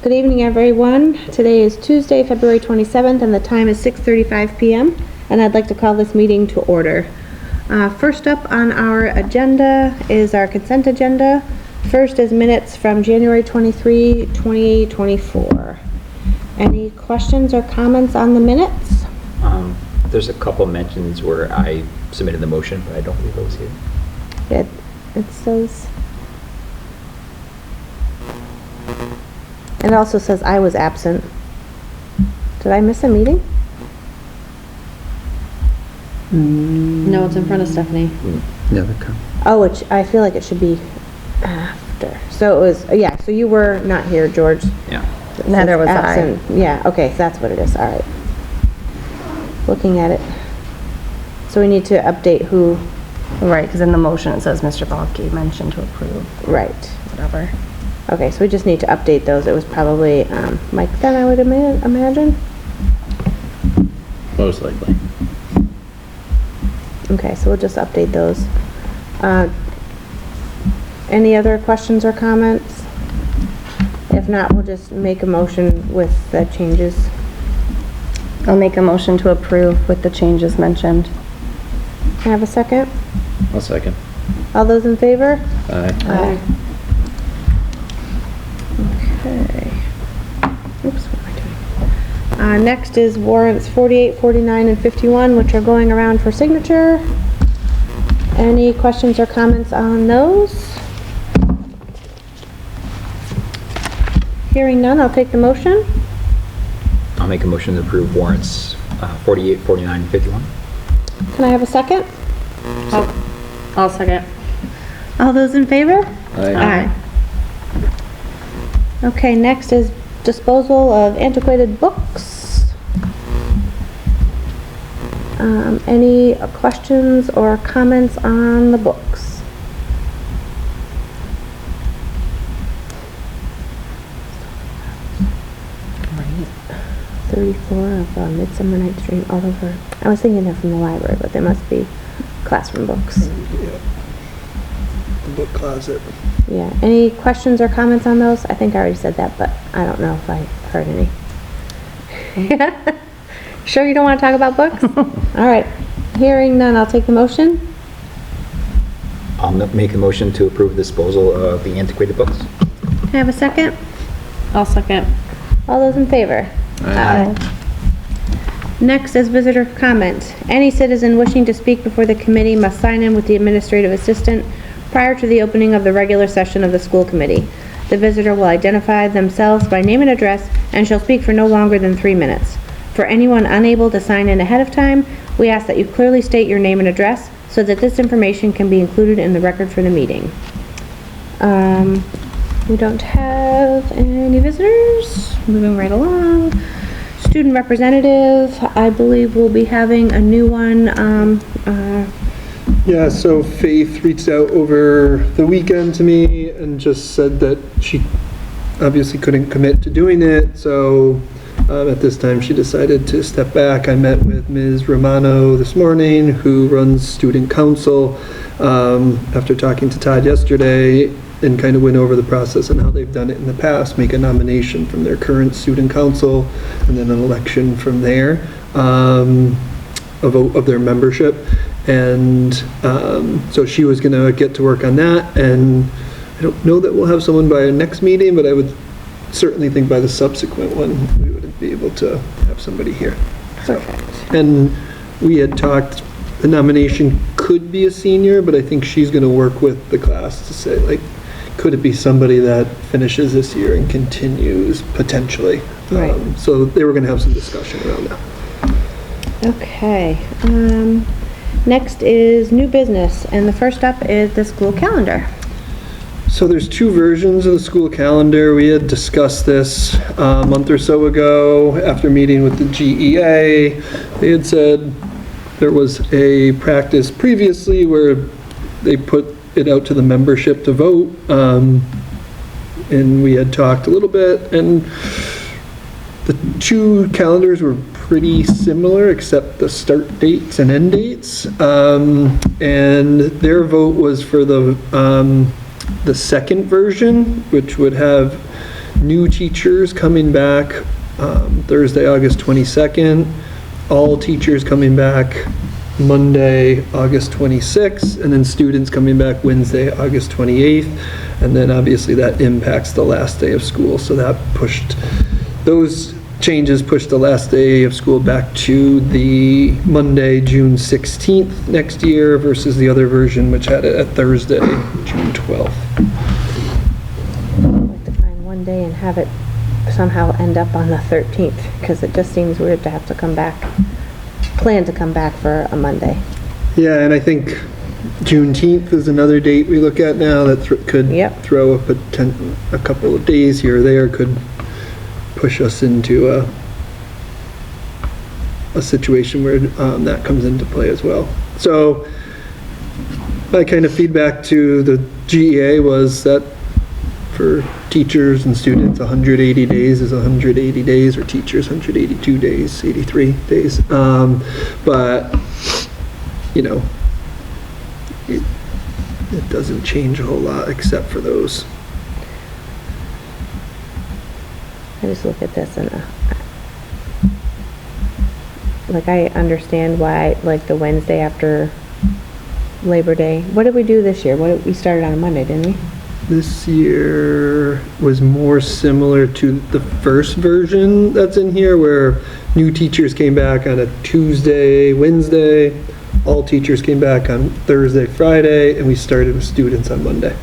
Good evening, everyone. Today is Tuesday, February 27th, and the time is 6:35 p.m., and I'd like to call this meeting to order. First up on our agenda is our consent agenda. First is minutes from January 23, 2024. Any questions or comments on the minutes? There's a couple mentions where I submitted the motion, but I don't believe I was here. It says... It also says I was absent. Did I miss a meeting? No, it's in front of Stephanie. Never come. Oh, I feel like it should be after. So it was, yeah, so you were not here, George. Yeah. Neither was Absent. Yeah, okay, so that's what it is, all right. Looking at it. So we need to update who, Right, because in the motion it says Mr. Balke mentioned to approve, right. whatever. Okay, so we just need to update those. It was probably Mike then, I would imagine. Most likely. Okay, so we'll just update those. Any other questions or comments? If not, we'll just make a motion with the changes. I'll make a motion to approve with the changes mentioned. Can I have a second? I'll second. All those in favor? Aye. Aye. Okay. Oops, what am I doing? Next is warrants 48, 49, and 51, which are going around for signature. Any questions or comments on those? Hearing none, I'll take the motion. I'll make a motion to approve warrants 48, 49, and 51. Can I have a second? I'll second. All those in favor? Aye. Okay, next is disposal of antiquated books. Any questions or comments on the books? Right. 34 of Midsummer Night's Dream all over. I was thinking they're from the library, but they must be classroom books. Yeah. The book closet. Yeah. Any questions or comments on those? I think I already said that, but I don't know if I heard any. Sure you don't want to talk about books? All right. Hearing none, I'll take the motion. I'll make a motion to approve disposal of the antiquated books. Can I have a second? I'll second. All those in favor? Aye. Next is visitor comment. Any citizen wishing to speak before the committee must sign in with the administrative assistant prior to the opening of the regular session of the school committee. The visitor will identify themselves by name and address and shall speak for no longer than 3 minutes. For anyone unable to sign in ahead of time, we ask that you clearly state your name and address so that this information can be included in the record for the meeting. We don't have any visitors. Moving right along. Student representative, I believe we'll be having a new one. Yeah, so Faith reached out over the weekend to me and just said that she obviously couldn't commit to doing it, so at this time she decided to step back. I met with Ms. Romano this morning, who runs student council, after talking to Todd yesterday, and kind of went over the process and how they've done it in the past, make a nomination from their current student council and then an election from there, a vote of their membership. And so she was gonna get to work on that, and I don't know that we'll have someone by our next meeting, but I would certainly think by the subsequent one we would be able to have somebody here. So, and we had talked, the nomination could be a senior, but I think she's gonna work with the class to say, like, could it be somebody that finishes this year and continues potentially? Right. So they were gonna have some discussion around that. Okay. Next is new business, and the first up is the school calendar. So there's two versions of the school calendar. We had discussed this a month or so ago after meeting with the GEA. They had said there was a practice previously where they put it out to the membership to vote, and we had talked a little bit, and the two calendars were pretty similar except the start dates and end dates, and their vote was for the second version, which would have new teachers coming back Thursday, August 22nd. All teachers coming back Monday, August 26th, and then students coming back Wednesday, August 28th. And then obviously that impacts the last day of school. So that those changes pushed the last day of school back to the Monday, June 16th next year versus the other version, which had it at Thursday, June 12th. I'd like to find one day and have it somehow end up on the 13th, because it just seems weird to have to plan to come back for a Monday. Yeah, and I think Juneteenth is another date we look at now that could Yep. throw a couple of days here or there, could push us into a situation where that comes into play as well. So my kind of feedback to the GEA was that for teachers and students, 180 days is 180 days, or teachers, 182 days, 83 days. But, you know, it doesn't change a whole lot except for those. I just look at this and, like, I understand why, like, the Wednesday after Labor Day. What did we do this year? We started on a Monday, didn't we? This year was more similar to the first version that's in here, where new teachers came back on a Tuesday, Wednesday, all teachers came back on Thursday, Friday, and we started with students on Monday.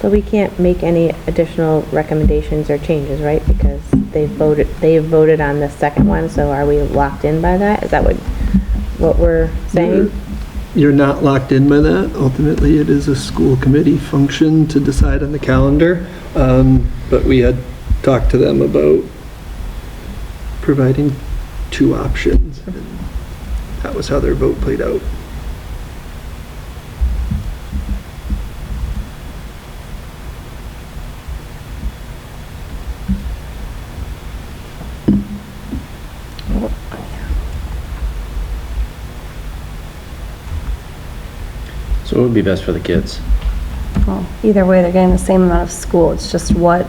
So we can't make any additional recommendations or changes, right? Because they voted on the second one, so are we locked in by that? Is that what we're saying? You're not locked in by that. Ultimately, it is a school committee function to decide on the calendar. But we had talked to them about providing two options, and that was how their vote played out. So what would be best for the kids? Well, either way, they're getting the same amount of school. It's just what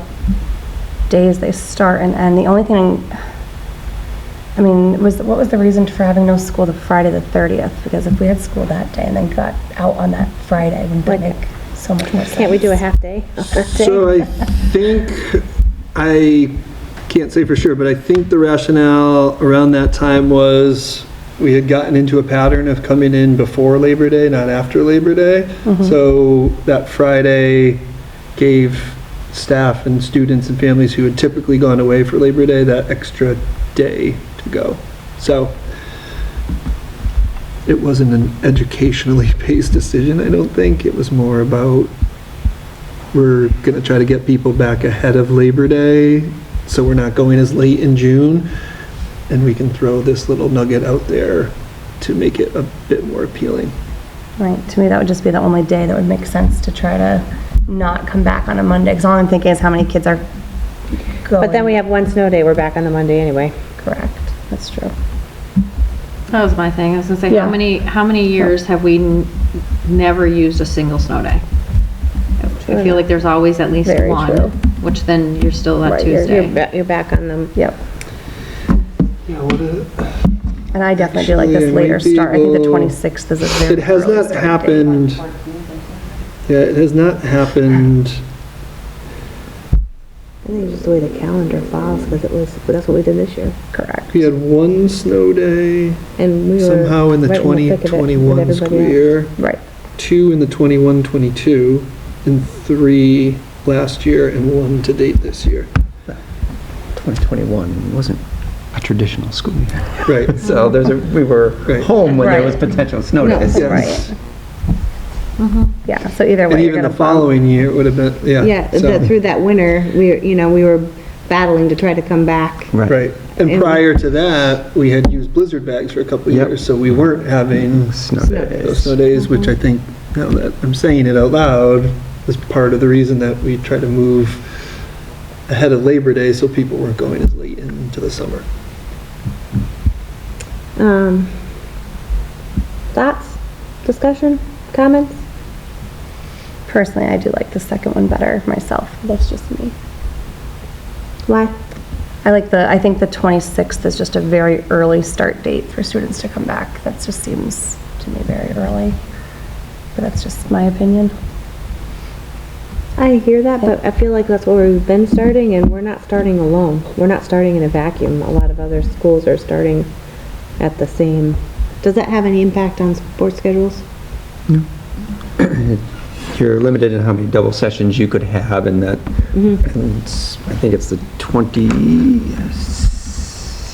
days they start and end. The only thing, I mean, what was the reason for having no school the Friday the 30th? Because if we had school that day and then got out on that Friday, wouldn't that make so much more sense? Can't we do a half day? So I think, I can't say for sure, but I think the rationale around that time was we had gotten into a pattern of coming in before Labor Day, not after Labor Day. So that Friday gave staff and students and families who had typically gone away for Labor Day that extra day to go. So it wasn't an educationally based decision, I don't think. It was more about, we're gonna try to get people back ahead of Labor Day, so we're not going as late in June, and we can throw this little nugget out there to make it a bit more appealing. Right, to me, that would just be the only day that would make sense to try to not come back on a Monday, because all I'm thinking is how many kids are going. But then we have one snow day, we're back on the Monday anyway. Correct, that's true. That was my thing. I was gonna say, Yeah. how many years have we never used a single snow day? I feel like there's always at least Very one, true. which then you're still at Right, you're- Tuesday. You're back on them. Yep. Yeah, And I definitely do like this Actually, I later might be start. I think the able- 26th is a very it has early not start date. happened, yeah, it has not happened, I think it's just the way the calendar falls, because that's what we did this year. Correct. we had one snow day And we were somehow in the right thick of it with 2021 everybody school else. year, Right. 2 in the 21-22, and 3 last year, and 1 to date this year. 2021 wasn't a traditional school year. Right. So we were Right. home when there Right. was potential snow No, days. Yes. right. Yeah, so either way, And you're even gonna the following year, it would have been, yeah. Yeah, so- through that winter, we were battling to try to come back. Right. And And- prior to that, we had used blizzard bags for a couple of Yep. years, so we weren't having Snow those days. snow days, which I think, now that I'm saying it out loud, was part of the reason that we tried to move ahead of Labor Day so people weren't going as late into the summer. Thoughts, discussion, comments? Personally, I do like the second one better myself. That's just me. Why? I think the 26th is just a very early start date for students to come back. That just seems to me very early. But that's just my opinion. I hear that, but I feel like that's where we've been starting, and we're not starting alone. We're not starting in a vacuum. A lot of other schools are starting at the same. Does that have any impact on sports schedules? You're limited in how many double sessions you could have, and that, and I think it's the 20. I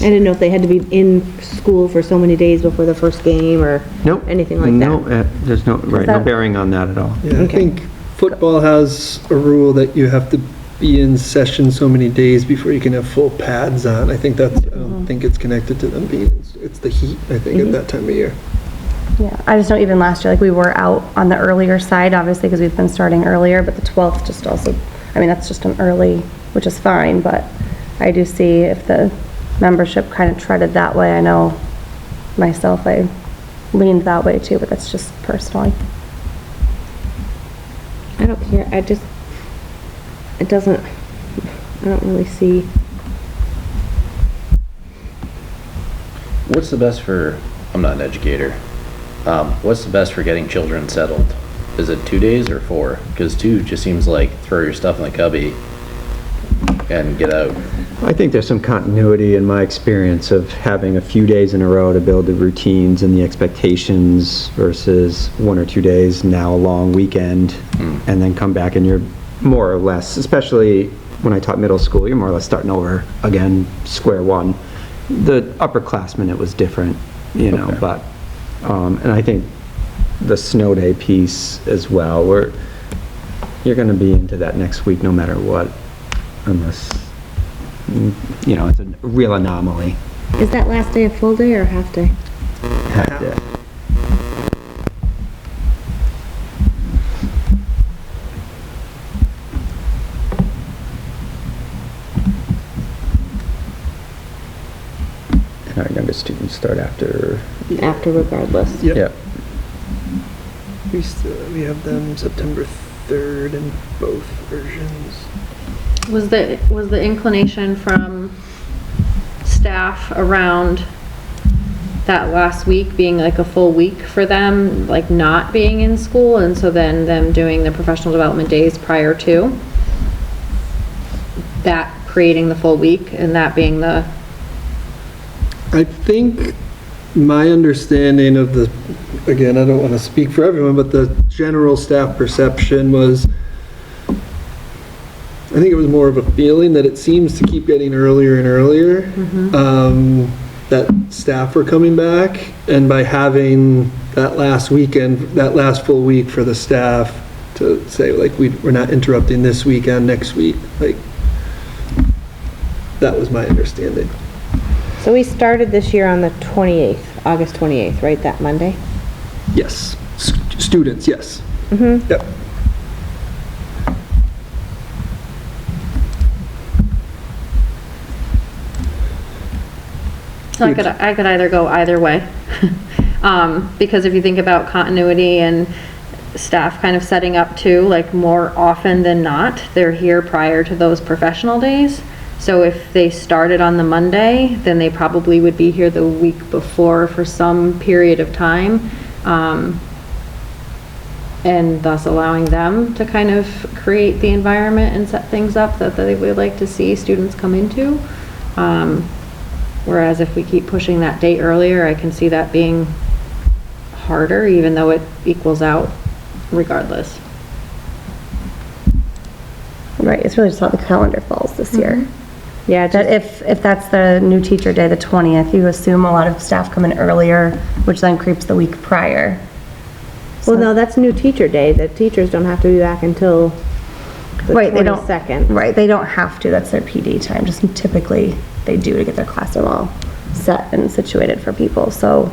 didn't know if they had to be in school for so many days before the first game or Nope. anything like No, that. there's no, right, no bearing on that at all. Yeah, I Okay. think football has a rule that you have to be in session so many days before you can have full pads on. I think that's, I don't think it's connected to them being, it's the heat, I think, at that time of year. Yeah, I just know even last year, like we were out on the earlier side, obviously, because we've been starting earlier, but the 12th just also, I mean, that's just an early, which is fine, but I do see if the membership kind of treaded that way. I know myself, I leaned that way too, but that's just personally. I don't care. I don't really see. What's the best for, I'm not an educator, what's the best for getting children settled? Is it 2 days or 4? Because 2 just seems like throw your stuff in the cubby and get out. I think there's some continuity in my experience of having a few days in a row to build the routines and the expectations versus 1 or 2 days, now a long weekend, and then come back and you're more or less, especially when I taught middle school, you're more or less starting over again, square one. The upperclassmen, it was different, you know, Okay. but, and I think the snow day piece as well, where you're going to be into that next week no matter what, unless, you know, it's a real anomaly. Is that last day a full day or a half day? Half day. And our youngest students start after. After regardless. Yep. Yeah. We have them September 3rd in both versions. Was the inclination from staff around that last week being like a full week for them, like not being in school, and so then them doing the professional development days prior to that, creating the full week, and that being the, I think my understanding of the, again, I don't want to speak for everyone, but the general staff perception was, I think it was more of a feeling that it seems to keep getting earlier and earlier, that staff were coming back, and by having that last weekend, that last full week for the staff to say, like, we're not interrupting this weekend, next week, like, that was my understanding. So we started this year on the 28th, August 28th, right, that Monday? Yes, students, yes. Mm-hmm. Yep. so I could either go either way. Because if you think about continuity and staff kind of setting up too, like more often than not, they're here prior to those professional days. So if they started on the Monday, then they probably would be here the week before for some period of time. And thus allowing them to kind of create the environment and set things up that they would like to see students come into. Whereas if we keep pushing that date earlier, I can see that being harder, even though it equals out regardless. Right, it's really just how the calendar falls this year. Yeah, That if that's the new teacher day, the 20th, you assume a lot of staff come in earlier, which then creeps the week prior. well, no, that's new teacher day. The teachers don't have to be back until the Right, they don't. 22nd. Right, they don't have to, that's their PD time, just typically they do to get their classroom all set and situated for people, so.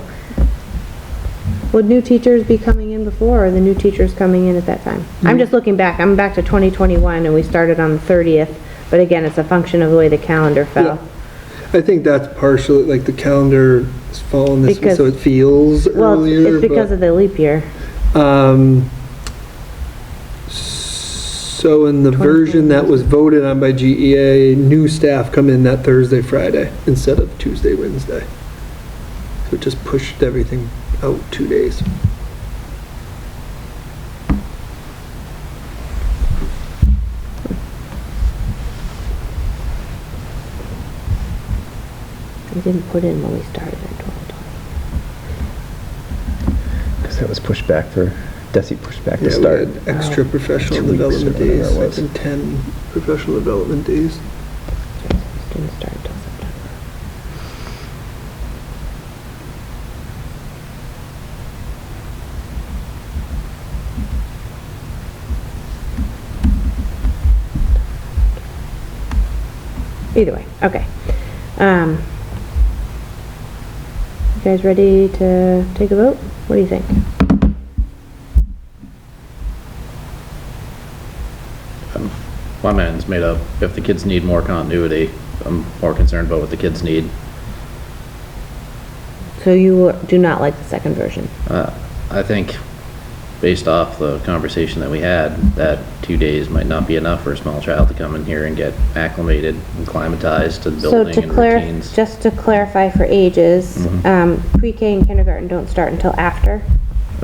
Would new teachers be coming in starting before, or the new teachers coming in at that time? I'm just looking back, I'm back to 2021, and we started on the 30th, but again, it's a function of the way the calendar fell. Yeah. I think that's partially, like, the calendar is falling this way, Because- so it feels Well, earlier. it's because of the leap year. So in the version that was voted on by GEA, new staff come in that Thursday, Friday, instead of Tuesday, Wednesday. So it just pushed everything out 2 days. We didn't put in when we started in 2020. Because that was pushed back Desi pushed back Yeah, to we start. had extra professional 2 weeks or development whatever days, it I was. think 10 professional development days. Didn't start until September. Either way, okay. You guys ready to take a vote? What do you think? My mind's made up. If the kids need more continuity, I'm more concerned about what the kids need. So you do not like the second version? I think, based off the conversation that we had, that 2 days might not be enough for a small child to come in here and get acclimated and acclimatized to the So building to and routines. just to clarify for ages, Mm-hmm. pre-K and kindergarten don't start until after.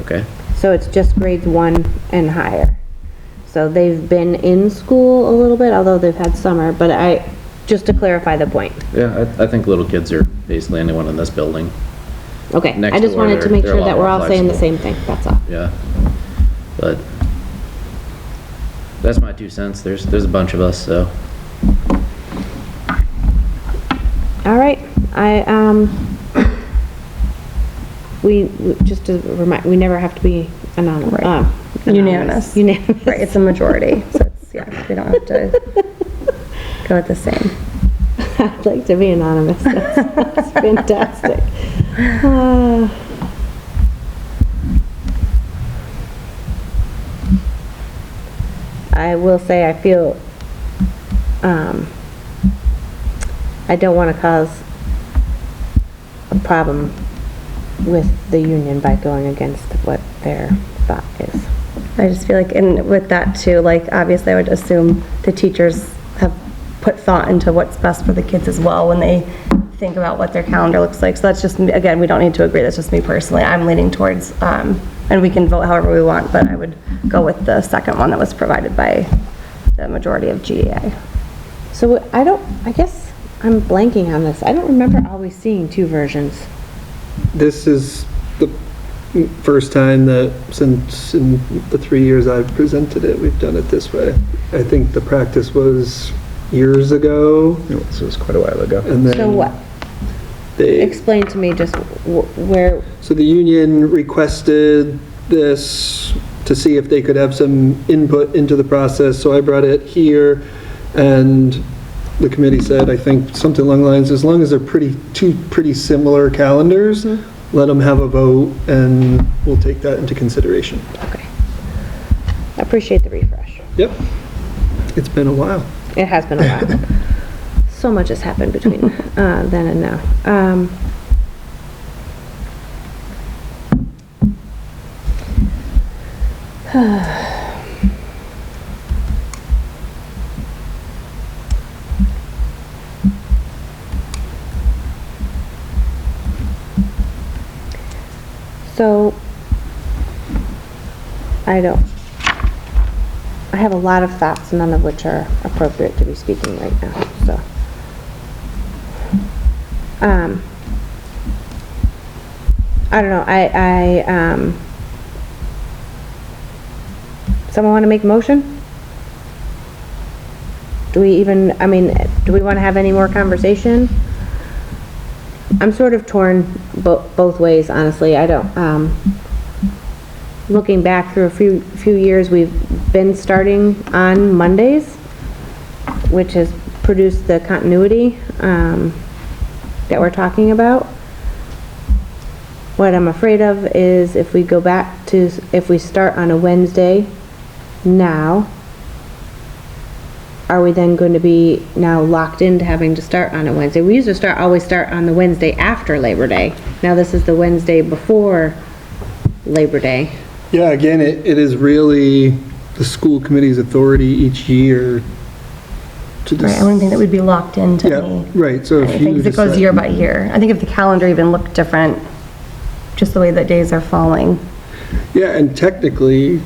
Okay, So it's just grades 1 and higher. So they've been in school a little bit, although they've had summer, but just to clarify the point. yeah, I think little kids are basically anyone in this building, Okay, Next I just door, wanted to they're- make they're a sure lot that we're more all saying the flexible. same thing, that's all. yeah. But that's my 2 cents. There's a bunch of us, so. All right, just to remind, we never have to be anonymous. Right. Unanimous. Unanimous. Right, it's a majority, so it's, yeah, we don't have to go with the same. I'd like to be anonymous. That's fantastic. I will say I feel, I don't want to cause a problem with the union by going against what their thought is. I just feel like, and with that too, like, obviously I would assume the teachers have put thought into what's best for the kids as well when they think about what their calendar looks like. So that's just, again, we don't need to agree, that's just me personally. I'm leaning towards, and we can vote however we want, but I would go with the second one that was provided by the majority of GEA. So I guess I'm blanking on this. I don't remember always seeing 2 versions. This is the first time that since in the 3 years I've presented it, we've done it this way. I think the practice was years ago, This was quite a while ago. and then So what? they, Explain to me just where, so the union requested this to see if they could have some input into the process, so I brought it here, and the committee said, I think something along the lines, as long as they're two pretty similar calendars, let them have a vote, and we'll take that into consideration. okay. I appreciate the refresh. Yep. It's been a while. It has been a while. So much has happened between then and now. So, I have a lot of thoughts, none of which are appropriate to be speaking right now, so. I don't know, someone want to make a motion? Do we want to have any more conversation? I'm sort of torn both ways, honestly. I don't, looking back through a few years, we've been starting on Mondays, which has produced the continuity that we're talking about. What I'm afraid of is if we go back to, if we start on a Wednesday now, are we then going to be now locked into having to start on a Wednesday? We used to always start on the Wednesday after Labor Day. Now this is the Wednesday before Labor Day. Yeah, again, it is really the school committee's authority each year to Right, I wouldn't think that we'd be locked into Yeah, any. right, so if anything, you 'cause it goes decide- year by year. I think if the calendar even looked different, just the way that days are falling. Yeah, and technically,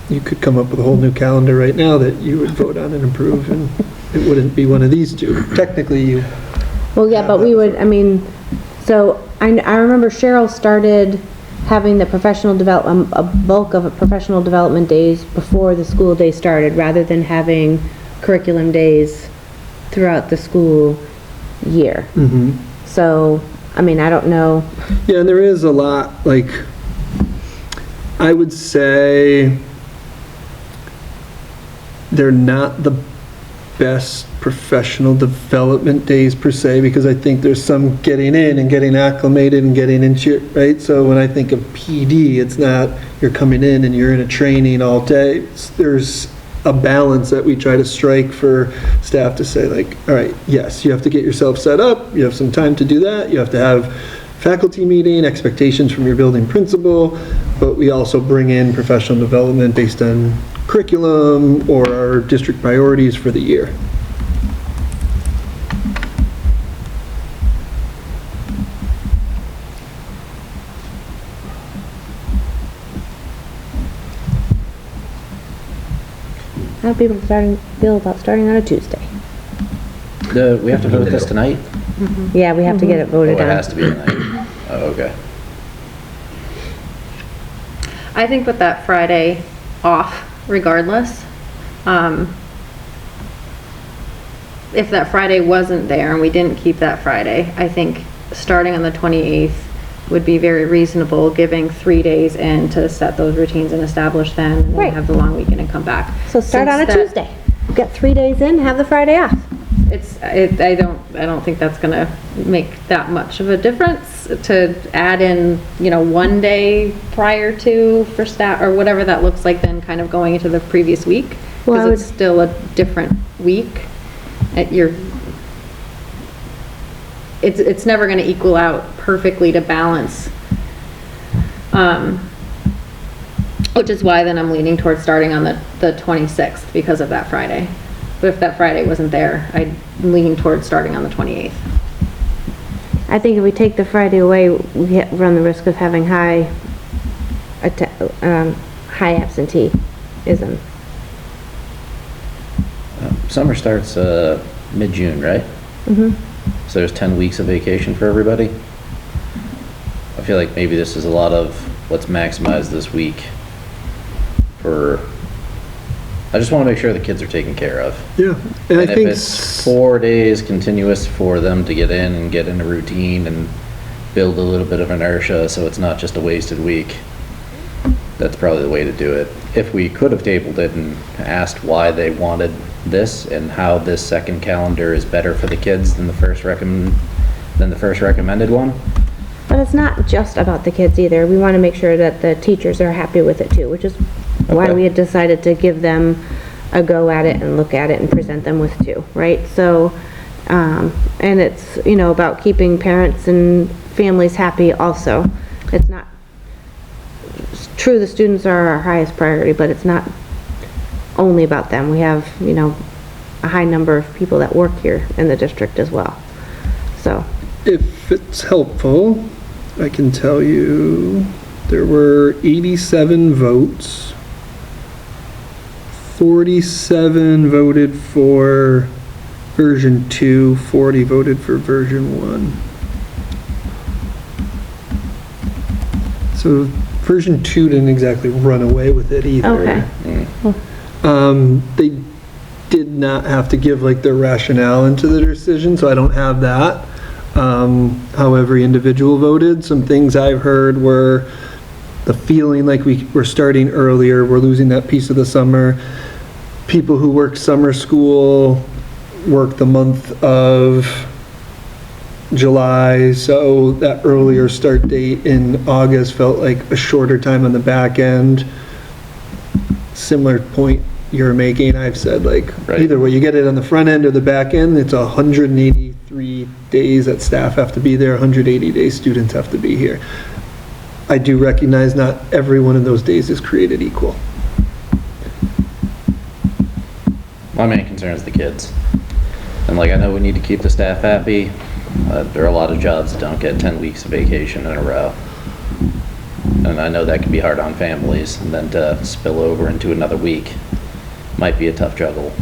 you could come up with a whole new calendar right now that you would vote on and approve, and it wouldn't be one of these two. Technically, you, Well, yeah, but we would, I mean, so I remember Cheryl started having the professional development, a bulk of professional development days before the school day started, rather than having curriculum days throughout the school year. So, I mean, I don't know. yeah, and there is a lot, like, I would say they're not the best professional development days per se, because I think there's some getting in and getting acclimated and getting into it, right? So when I think of PD, it's not you're coming in and you're in a training all day. There's a balance that we try to strike for staff to say, like, all right, yes, you have to get yourself set up, you have some time to do that, you have to have faculty meeting, expectations from your building principal, but we also bring in professional development based on curriculum or our district priorities for the year. How do people feel about starting on a Tuesday? We have to vote this tonight? Yeah, we have to get it Oh, voted it on. has to be tonight. Oh, okay. I think with that Friday off regardless, if that Friday wasn't there and we didn't keep that Friday, I think starting on the 28th would be very reasonable, giving 3 days in to set those routines and establish them, and then Right. have the long weekend and come back. So start on a Since that- Tuesday. Get 3 days in, have the Friday off. I don't think that's gonna make that much of a difference to add in, 1 day prior to for staff, or whatever that looks like, then kind of going into the previous week. Well, I Because it's still a different week. It's never gonna equal out perfectly to balance. Which is why then I'm leaning towards starting on the 26th because of that Friday. But if that Friday wasn't there, I'd lean towards starting on the 28th. I think if we take the Friday away, we run the risk of having high absenteeism. Summer starts mid-June, right? So there's 10 weeks of vacation for everybody? I feel like maybe this is a lot of, let's maximize this week for, I just want to make sure the kids are taken care of. Yeah, and I And if think, it's 4 days continuous for them to get in and get in a routine and build a little bit of inertia, so it's not just a wasted week, that's probably the way to do it. If we could have tabled it and asked why they wanted this and how this second calendar is better for the kids than the first recommended one. But it's not just about the kids either. We want to make sure that the teachers are happy with it too, which is why Okay. we had decided to give them a go at it and look at it and present them with two, right? So, and it's, about keeping parents and families happy also. It's not, it's true, the students are our highest priority, but it's not only about them. We have, a high number of people that work here in the district as well. So, if it's helpful, I can tell you there were 87 votes. 47 voted for version 2, 40 voted for version 1. So version 2 didn't exactly run away with it either. okay. They did not have to give like their rationale into the decision, so I don't have that. How every individual voted. Some things I've heard were the feeling like we're starting earlier, we're losing that piece of the summer. People who work summer school work the month of July, so that earlier start date in August felt like a shorter time on the back end. Similar point you're making, I've said, like, Right. either way, you get it on the front end or the back end, it's 183 days that staff have to be there, 180 days students have to be here. I do recognize not every one of those days is created equal. My main concern is the kids. And like, I know we need to keep the staff happy. There are a lot of jobs that don't get 10 weeks of vacation in a row. And I know that can be hard on families, and then to spill over into another week might be a tough juggle.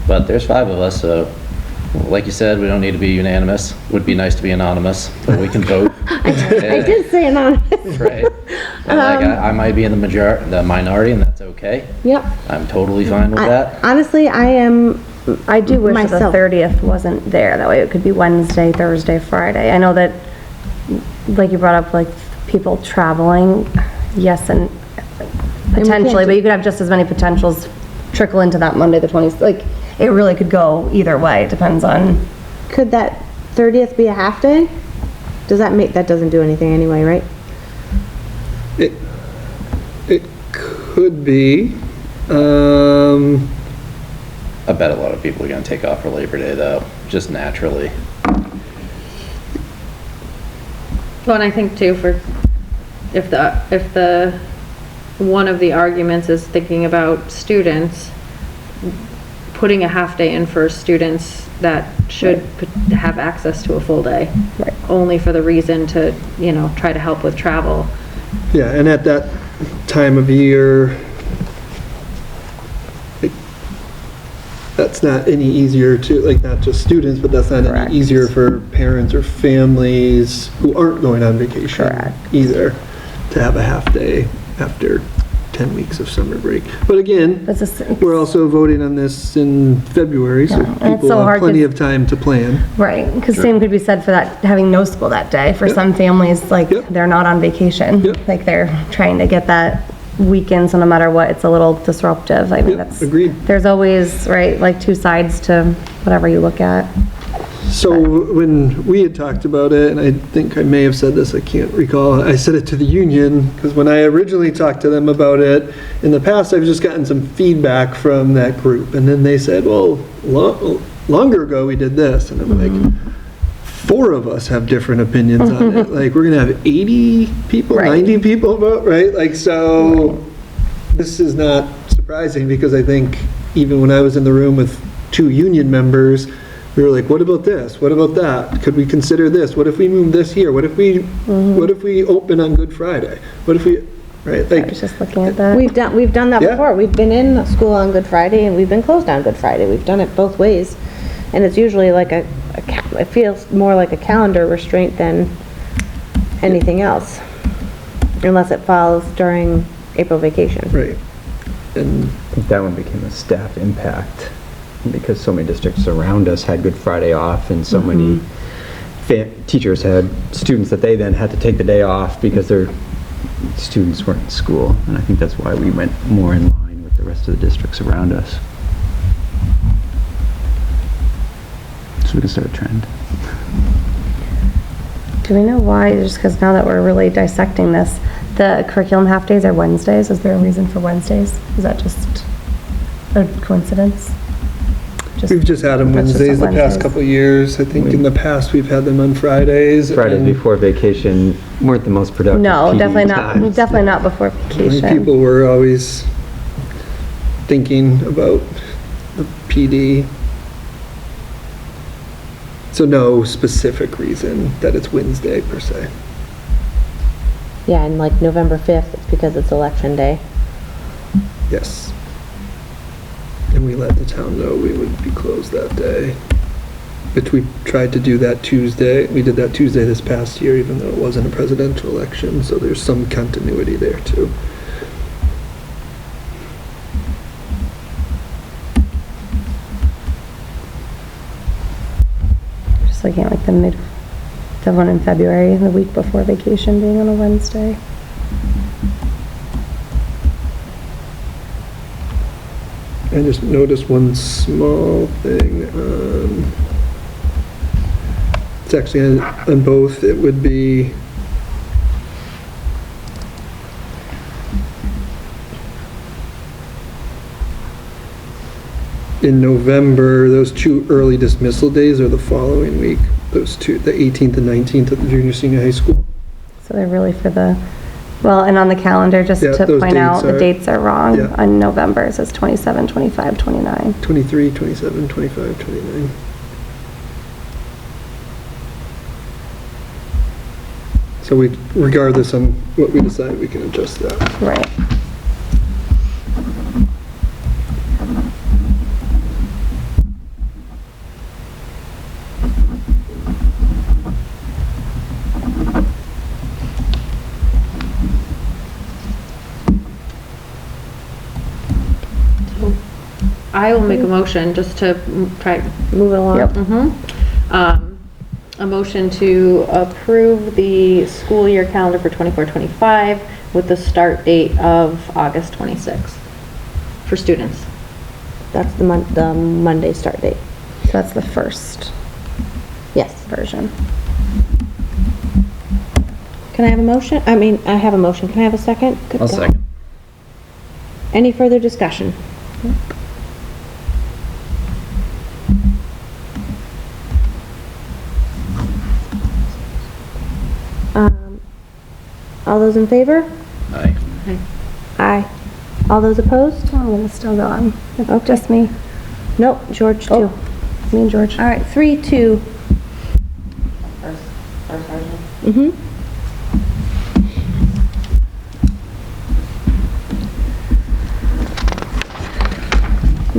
But there's 5 of us, so like you said, we don't need to be unanimous. Would be nice to be anonymous, but we can vote. I did say anonymous. Right. And like, I might be in the minority, and that's okay. Yep. I'm totally fine with that. Honestly, I do wish that the Myself. 30th wasn't there. That way it could be Wednesday, Thursday, Friday. I know that, like you brought up, like people traveling, yes, and potentially, but you could have just as many potentials trickle into that Monday, the 20th. Like, it really could go either way. It depends on. Could that 30th be a half day? That doesn't do anything anyway, right? It could be. I bet a lot of people are gonna take off for Labor Day though, just naturally. Well, and I think too, if the, one of the arguments is thinking about students, putting a half day in for students that should have access to a full day. Right. Only for the reason to, try to help with travel. Yeah, and at that time of year, that's not any easier to, like, not just students, but that's not Correct. any easier for parents or families who aren't going on vacation Correct. either, to have a half day after 10 weeks of summer break. But again, That's just- we're also voting on this in February, so Yeah, and it's people so have hard plenty 'cause- of time to plan. Right, because same could be said for that, having no school that day. For Yep. some families, like, Yep. they're not on vacation. Yep. Like, they're trying to get that weekend, so no matter what, it's a little disruptive. I mean, Yep, that's. agreed. There's always, right, like, two sides to whatever you look at. So when we had talked about it, and I think I may have said this, I can't recall, I said it to the union, because when I originally talked to them about it, in the past, I've just gotten some feedback from that group, and then they said, well, longer ago we did this, and I'm like, 4 of us have different opinions on it. Like, we're gonna have 80 people, Right. 90 people vote, right? Like, so this is not surprising, because I think even when I was in the room with 2 union members, we were like, what about this? What about that? Could we consider this? What if we move this here? What if we open on Good Friday? What if we, right? I Like, was just looking at that. We've done that Yeah. before. We've been in school on Good Friday and we've been closed on Good Friday. We've done it both ways. And it's usually like it feels more like a calendar restraint than anything else. Unless it falls during April vacation. right. And I think that one became a staff impact, because so many districts around us had Good Friday off, and so many teachers had students that they then had to take the day off because their students weren't in school. And I think that's why we went more in line with the rest of the districts around us. So we can start a trend. Do we know why, just because now that we're really dissecting this, the curriculum half-days are Wednesdays? Is there a reason for Wednesdays? Is that just a coincidence? we've just had them That's just Wednesdays the on past Wednesdays. couple of years. I think in the past, we've had them on Fridays. Fridays and before vacation weren't the most productive No, PD definitely not, times. definitely not before I think vacation. people were always thinking about the PD. So no specific reason that it's Wednesday per se. Yeah, and like November 5th, it's because it's election day. Yes. And we let the town know we would be closed that day. Which we tried to do that Tuesday. We did that Tuesday this past year, even though it wasn't a presidential election, so there's some continuity there too. Just looking at like the one in February, the week before vacation being on a Wednesday. I just noticed one small thing. It's actually on both. It would be in November. Those 2 early dismissal days are the following week. Those two, the 18th and 19th at the junior senior high school. So they're really for the, well, and on the calendar, just Yeah, to those point out, dates the are- dates are wrong. Yeah. On November, it says 27, 25, 29. 23, 27, 25, 29. So we, regardless on what we decide, we can adjust that. Right. I will make a motion just to try, Move it along. Yep. a motion to approve the school year calendar for 24-25 with the start date of August 26th for students. That's the Monday start date. So that's the first Yes. version. Can I have a motion? I mean, I have a motion. Can I have a second? Good I'll God. second. Any further discussion? All those in favor? Aye. Aye. All those opposed? I'm gonna still go on. Okay. Just me. Nope, George too. Oh. Me and George. All right, 3-2. Mm-hmm.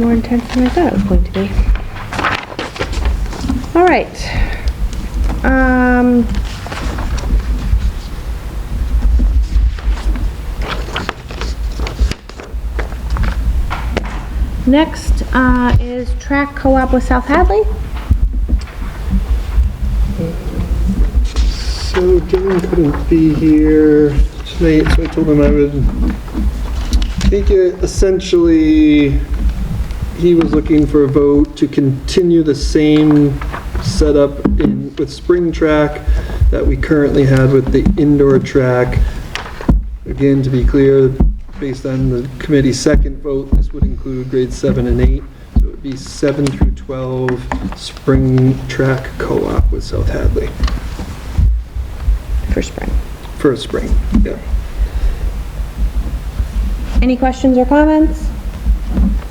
More intense than I thought it was going to be. All right. Next, is track co-op with South Hadley. So Dylan couldn't be here tonight, so I told him I would take it. Essentially, he was looking for a vote to continue the same setup with spring track that we currently had with the indoor track. Again, to be clear, based on the committee's second vote, this would include grades 7 and 8. So it would be 7 through 12 spring track co-op with South Hadley For spring. for spring. Yeah. Any questions or comments?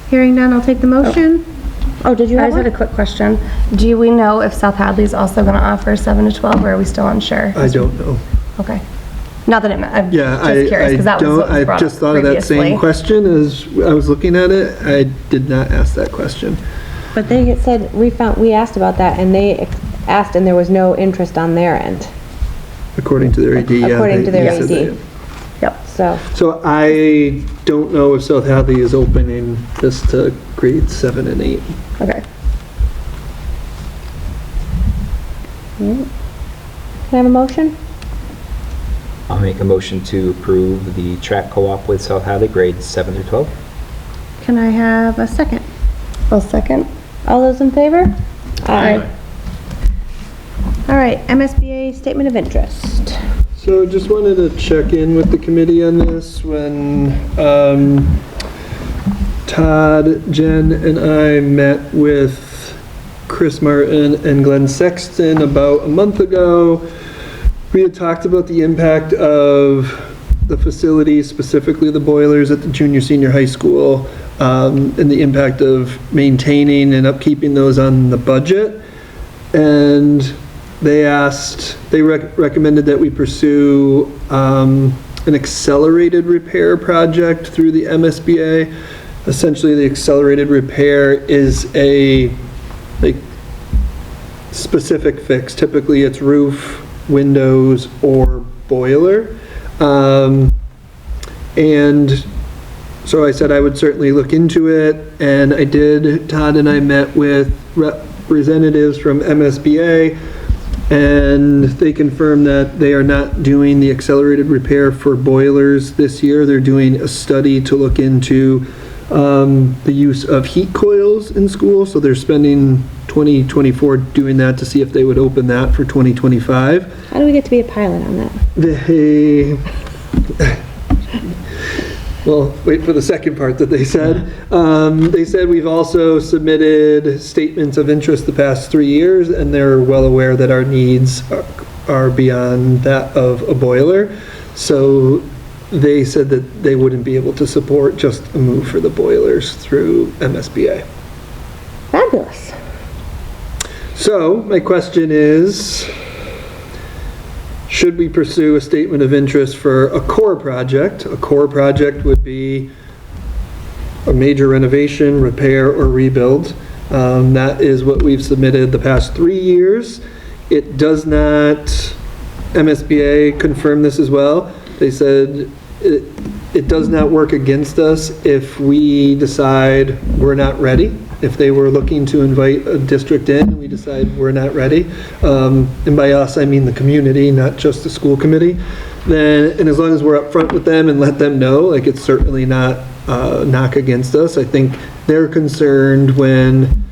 Hearing none, I'll take the motion. Oh, did you I have just had a one? quick question. Do we know if South Hadley's also gonna offer 7 to 12, or are we still unsure? I don't know. Okay. Not that I'm Yeah, just curious, because that was what was I brought just up thought of that same previously. question as I was looking at it. I did not ask that question. But they had said, we asked about that and they asked and there was no interest on their end. According to their AD, yeah. According to their they said AD. that. Yep. So, So I don't know if South Hadley is opening this to grades 7 and 8. Okay. can I have a motion? I'll make a motion to approve the track co-op with South Hadley, grades 7 through 12. Can I have a second? Well, second. All those in favor? Aye. All right, MSBA statement of interest. So just wanted to check in with the committee on this. When Todd, Jen, and I met with Chris Martin and Glenn Sexton about a month ago, we had talked about the impact of the facilities, specifically the boilers at the junior senior high school, and the impact of maintaining and upkeeping those on the budget. And they recommended that we pursue an accelerated repair project through the MSBA. Essentially, the accelerated repair is a specific fix. Typically, it's roof, windows, or boiler. And so I said I would certainly look into it, and I did. Todd and I met with representatives from MSBA, and they confirmed that they are not doing the accelerated repair for boilers this year. They're doing a study to look into the use of heat coils in school, so they're spending 2024 doing that to see if they would open that for 2025. How do we get to be a pilot on that? They, well, wait for the second part that they said. They said we've also submitted statements of interest the past 3 years, and they're well aware that our needs are beyond that of a boiler. So they said that they wouldn't be able to support just a move for the boilers through MSBA. Fabulous. So my question is, should we pursue a statement of interest for a core project? A core project would be a major renovation, repair, or rebuild. That is what we've submitted the past 3 years. It does not, MSBA confirmed this as well. They said it does not work against us if we decide we're not ready. If they were looking to invite a district in and we decide we're not ready, and by us I mean the community, not just the school committee, then, and as long as we're upfront with them and let them know, like, it's certainly not knock against us. I think they're concerned when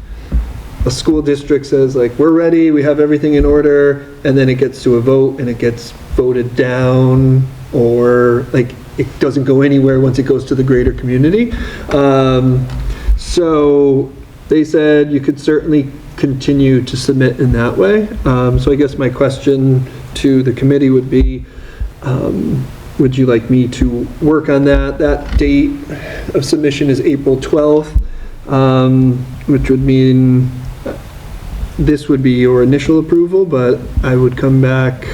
a school district says, like, we're ready, we have everything in order, and then it gets to a vote and it gets voted down, or like it doesn't go anywhere once it goes to the greater community. So they said you could certainly continue to submit in that way. So I guess my question to the committee would be, would you like me to work on that? That date of submission is April 12th, which would mean this would be your initial approval, but I would come back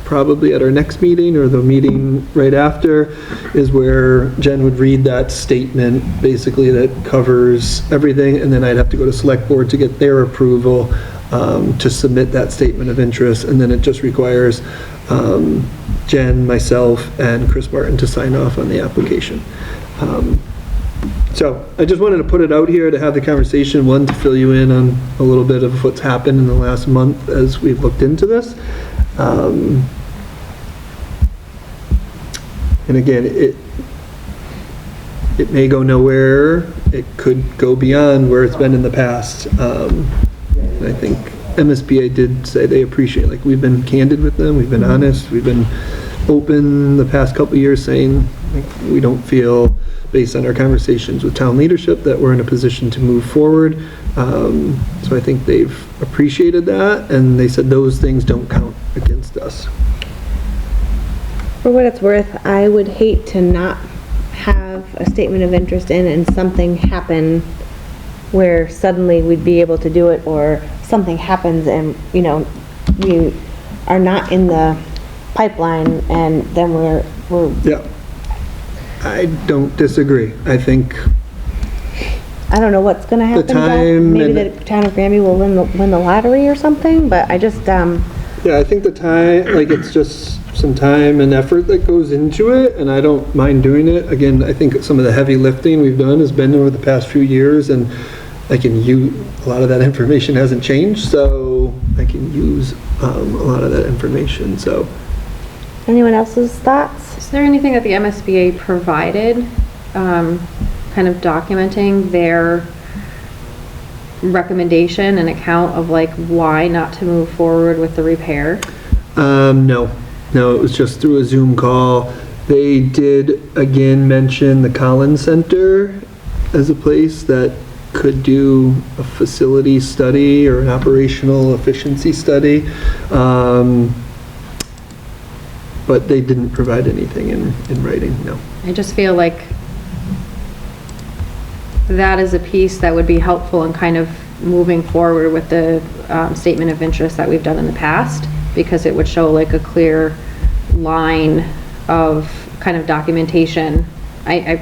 probably at our next meeting or the meeting right after, is where Jen would read that statement basically that covers everything, and then I'd have to go to select board to get their approval to submit that statement of interest, and then it just requires Jen, myself, and Chris Martin to sign off on the application. So I just wanted to put it out here to have the conversation, one, to fill you in on a little bit of what's happened in the last month as we've looked into this. And again, it may go nowhere. It could go beyond where it's been in the past. And I think MSBA did say they appreciate, like, we've been candid with them, we've been honest, we've been open the past couple of years, saying, like, we don't feel, based on our conversations with town leadership, that we're in a position to move forward. So I think they've appreciated that, and they said those things don't count against us. For what it's worth, I would hate to not have a statement of interest in and something happen where suddenly we'd be able to do it, or something happens and, you know, we are not in the pipeline, and then we're Yeah. I don't disagree. I think I don't know what's gonna happen. time Maybe and- the town of Granby will win the lottery or something, but I just, yeah, I think the time, like, it's just some time and effort that goes into it, and I don't mind doing it. Again, I think some of the heavy lifting we've done has been over the past few years, and I can use, a lot of that information hasn't changed, so I can use a lot of that information, so. anyone else's thoughts? Is there anything that the MSBA provided, kind of documenting their recommendation and account of, like, why not to move forward with the repair? No, it was just through a Zoom call. They did again mention the Collins Center as a place that could do a facility study or an operational efficiency study. But they didn't provide anything in writing, no. I just feel like that is a piece that would be helpful in kind of moving forward with the statement of interest that we've done in the past, because it would show, like, a clear line of kind of documentation. I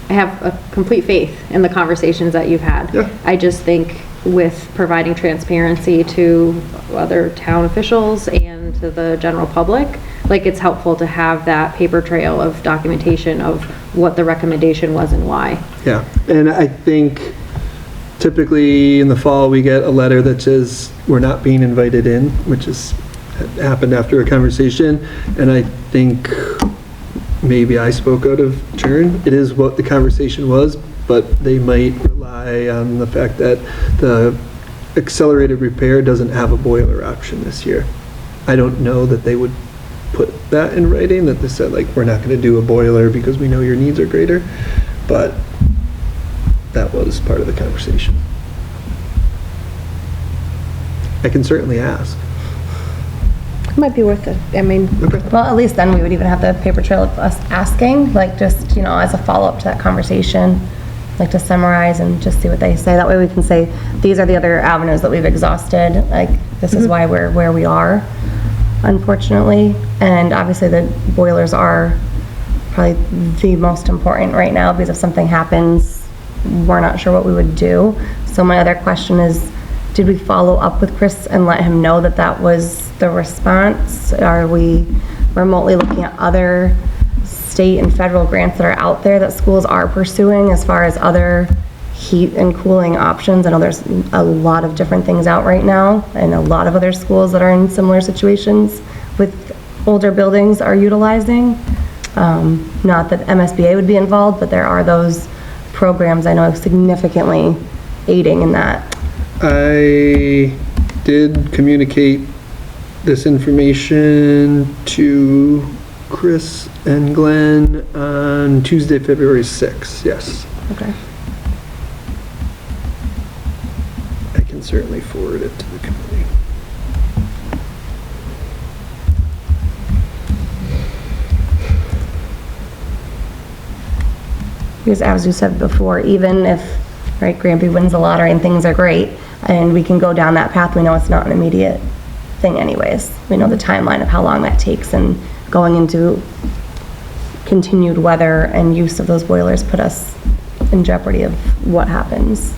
have a complete faith in the conversations that you've had. Yeah. I just think with providing transparency to other town officials and to the general public, like, it's helpful to have that paper trail of documentation of what the recommendation was and why. Yeah, and I think typically in the fall we get a letter that says we're not being invited in, which is happened after a conversation, and I think maybe I spoke out of turn. It is what the conversation was, but they might rely on the fact that the accelerated repair doesn't have a boiler option this year. I don't know that they would put that in writing, that they said, like, we're not going to do a boiler because we know your needs are greater, but that was part of the conversation. I can certainly ask. Might be worth it. I mean, Well, at least then we would even have the paper trail of us asking, like, just, you know, as a follow-up to that conversation, like to summarize and just see what they say. That way we can say, these are the other avenues that we've exhausted, like, this is why we're where we are, unfortunately. And obviously the boilers are probably the most important right now, because if something happens, we're not sure what we would do. So my other question is, did we follow up with Chris and let him know that that was the response? Are we remotely looking at other state and federal grants that are out there that schools are pursuing as far as other heat and cooling options? I know there's a lot of different things out right now, and a lot of other schools that are in similar situations with older buildings are utilizing. Not that MSBA would be involved, but there are those programs I know significantly aiding in that. I did communicate this information to Chris and Glenn on Tuesday, February 6th, yes. Okay. I can certainly forward it to the committee. Because as you said before, even if, right, Granby wins the lottery and things are great, and we can go down that path, we know it's not an immediate thing anyways. We know the timeline of how long that takes, and going into continued weather and use of those boilers put us in jeopardy of what happens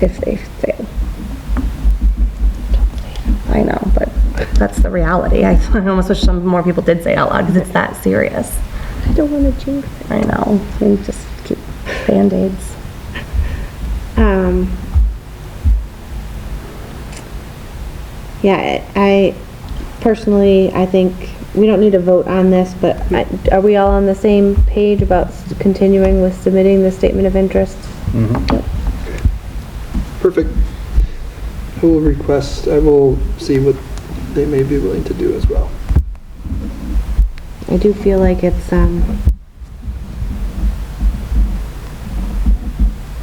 if they fail. I know, but that's the reality. I almost wish some more people did say it out loud, because it's that serious. I don't want to jinx it. I know, we just keep Band-Aids. Yeah, I personally, I think we don't need to vote on this, but are we all on the same page about continuing with submitting the statement of interest? Perfect. I will see what they may be willing to do as well. I do feel like it's,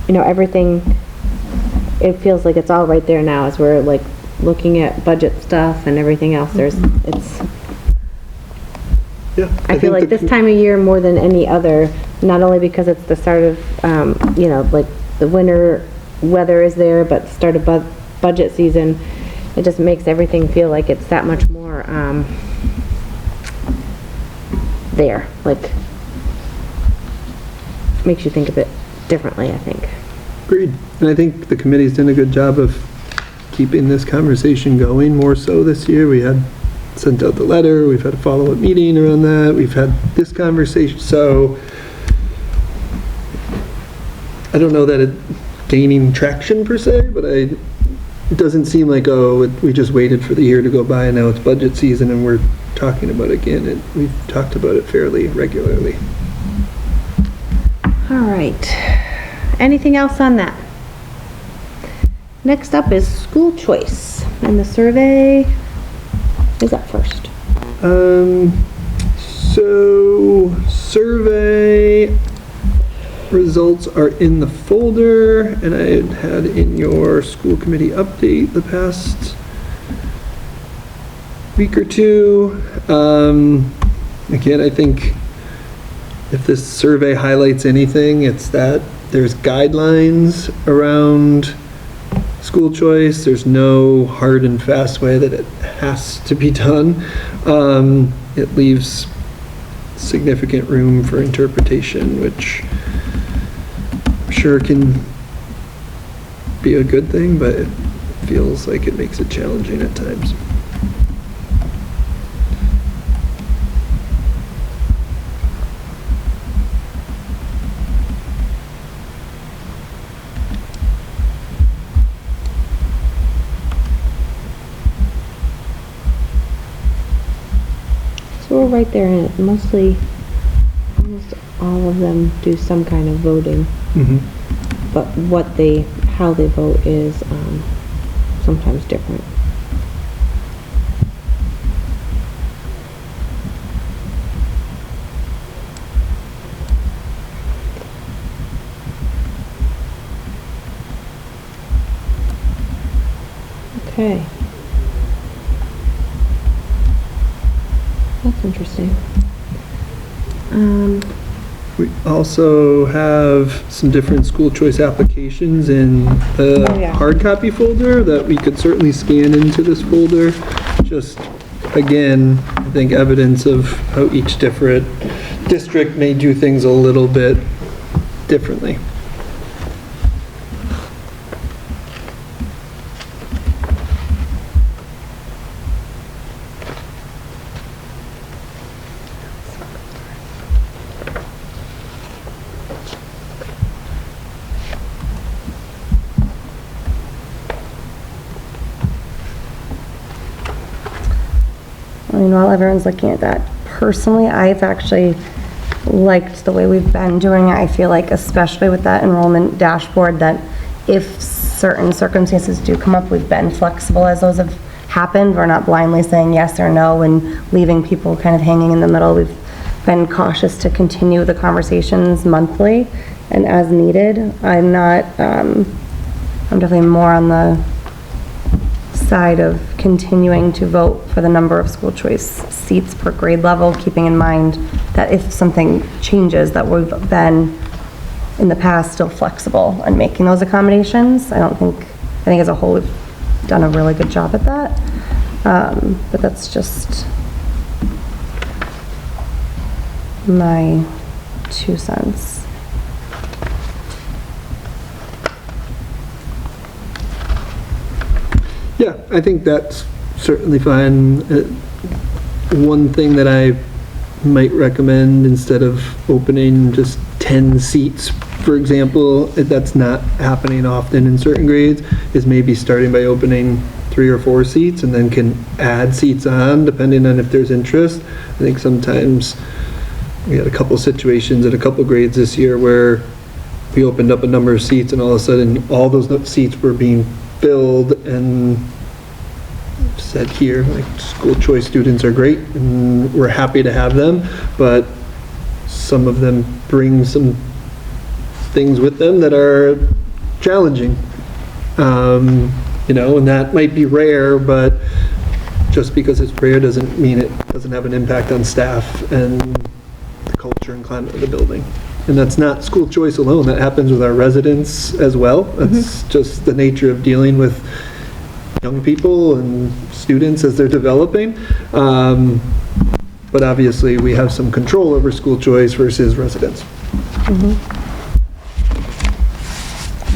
you know, everything, it feels like it's all right there now as we're like looking at budget stuff and everything else. It's, Yeah. I feel like this time of year more than any other, not only because it's the start of, you know, like the winter weather is there, but start of budget season, it just makes everything feel like it's that much more, there, like, makes you think of it differently, I think. Agreed. And I think the committee's done a good job of keeping this conversation going more so this year. We had sent out the letter, we've had a follow-up meeting around that, we've had this conversation, so I don't know that it's gaining traction per se, but it doesn't seem like, oh, we just waited for the year to go by and now it's budget season and we're talking about it again. We've talked about it fairly regularly. All right. Anything else on that? Next up is school choice, and the survey is up first. So survey results are in the folder, and I had in your school committee update the past week or two. Again, I think if this survey highlights anything, it's that there's guidelines around school choice. There's no hard and fast way that it has to be done. It leaves significant room for interpretation, which I'm sure can be a good thing, but it feels like it makes it challenging at times. We're right there in it. Mostly, almost all of them do some kind of voting. But how they vote is sometimes different. Okay. That's interesting. We also have some different school choice applications in the Oh, yeah. hard copy folder that we could certainly scan into this folder. Just, again, I think evidence of how each different district may do things a little bit differently. I mean, while everyone's looking at that, personally, I've actually liked the way we've been doing it. I feel like, especially with that enrollment dashboard, that if certain circumstances do come up, we've been flexible as those have happened. We're not blindly saying yes or no and leaving people kind of hanging in the middle. We've been cautious to continue the conversations monthly and as needed. I'm definitely more on the side of continuing to vote for the number of school choice seats per grade level, keeping in mind that if something changes, that we've been in the past still flexible and making those accommodations. I think as a whole we've done a really good job at that. But that's just my 2 cents. Yeah, I think that's certainly fine. One thing that I might recommend, instead of opening just 10 seats, for example, that's not happening often in certain grades, is maybe starting by opening 3 or 4 seats and then can add seats on depending on if there's interest. I think sometimes we had a couple situations at a couple grades this year where we opened up a number of seats and all of a sudden all those seats were being filled, and said here, like, school choice students are great and we're happy to have them, but some of them bring some things with them that are challenging. And that might be rare, but just because it's rare doesn't mean it doesn't have an impact on staff and the culture and climate of the building. And that's not school choice alone. That happens with our residents as well. That's just the nature of dealing with young people and students as they're developing. But obviously, we have some control over school choice versus residents.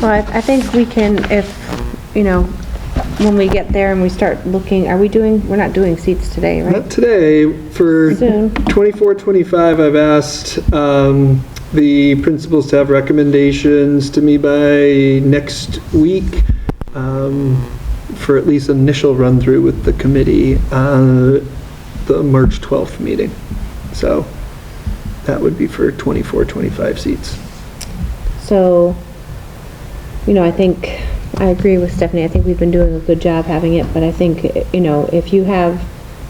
Well, I think we can, if, when we get there and we start looking, we're not doing seats today, right? Not today. For Soon. 24, 25, I've asked the principals to have recommendations to me by next week for at least initial run-through with the committee on the March 12th meeting. So that would be for 24, 25 seats. So, I think, I agree with Stephanie. I think we've been doing a good job having it, but I think, if you have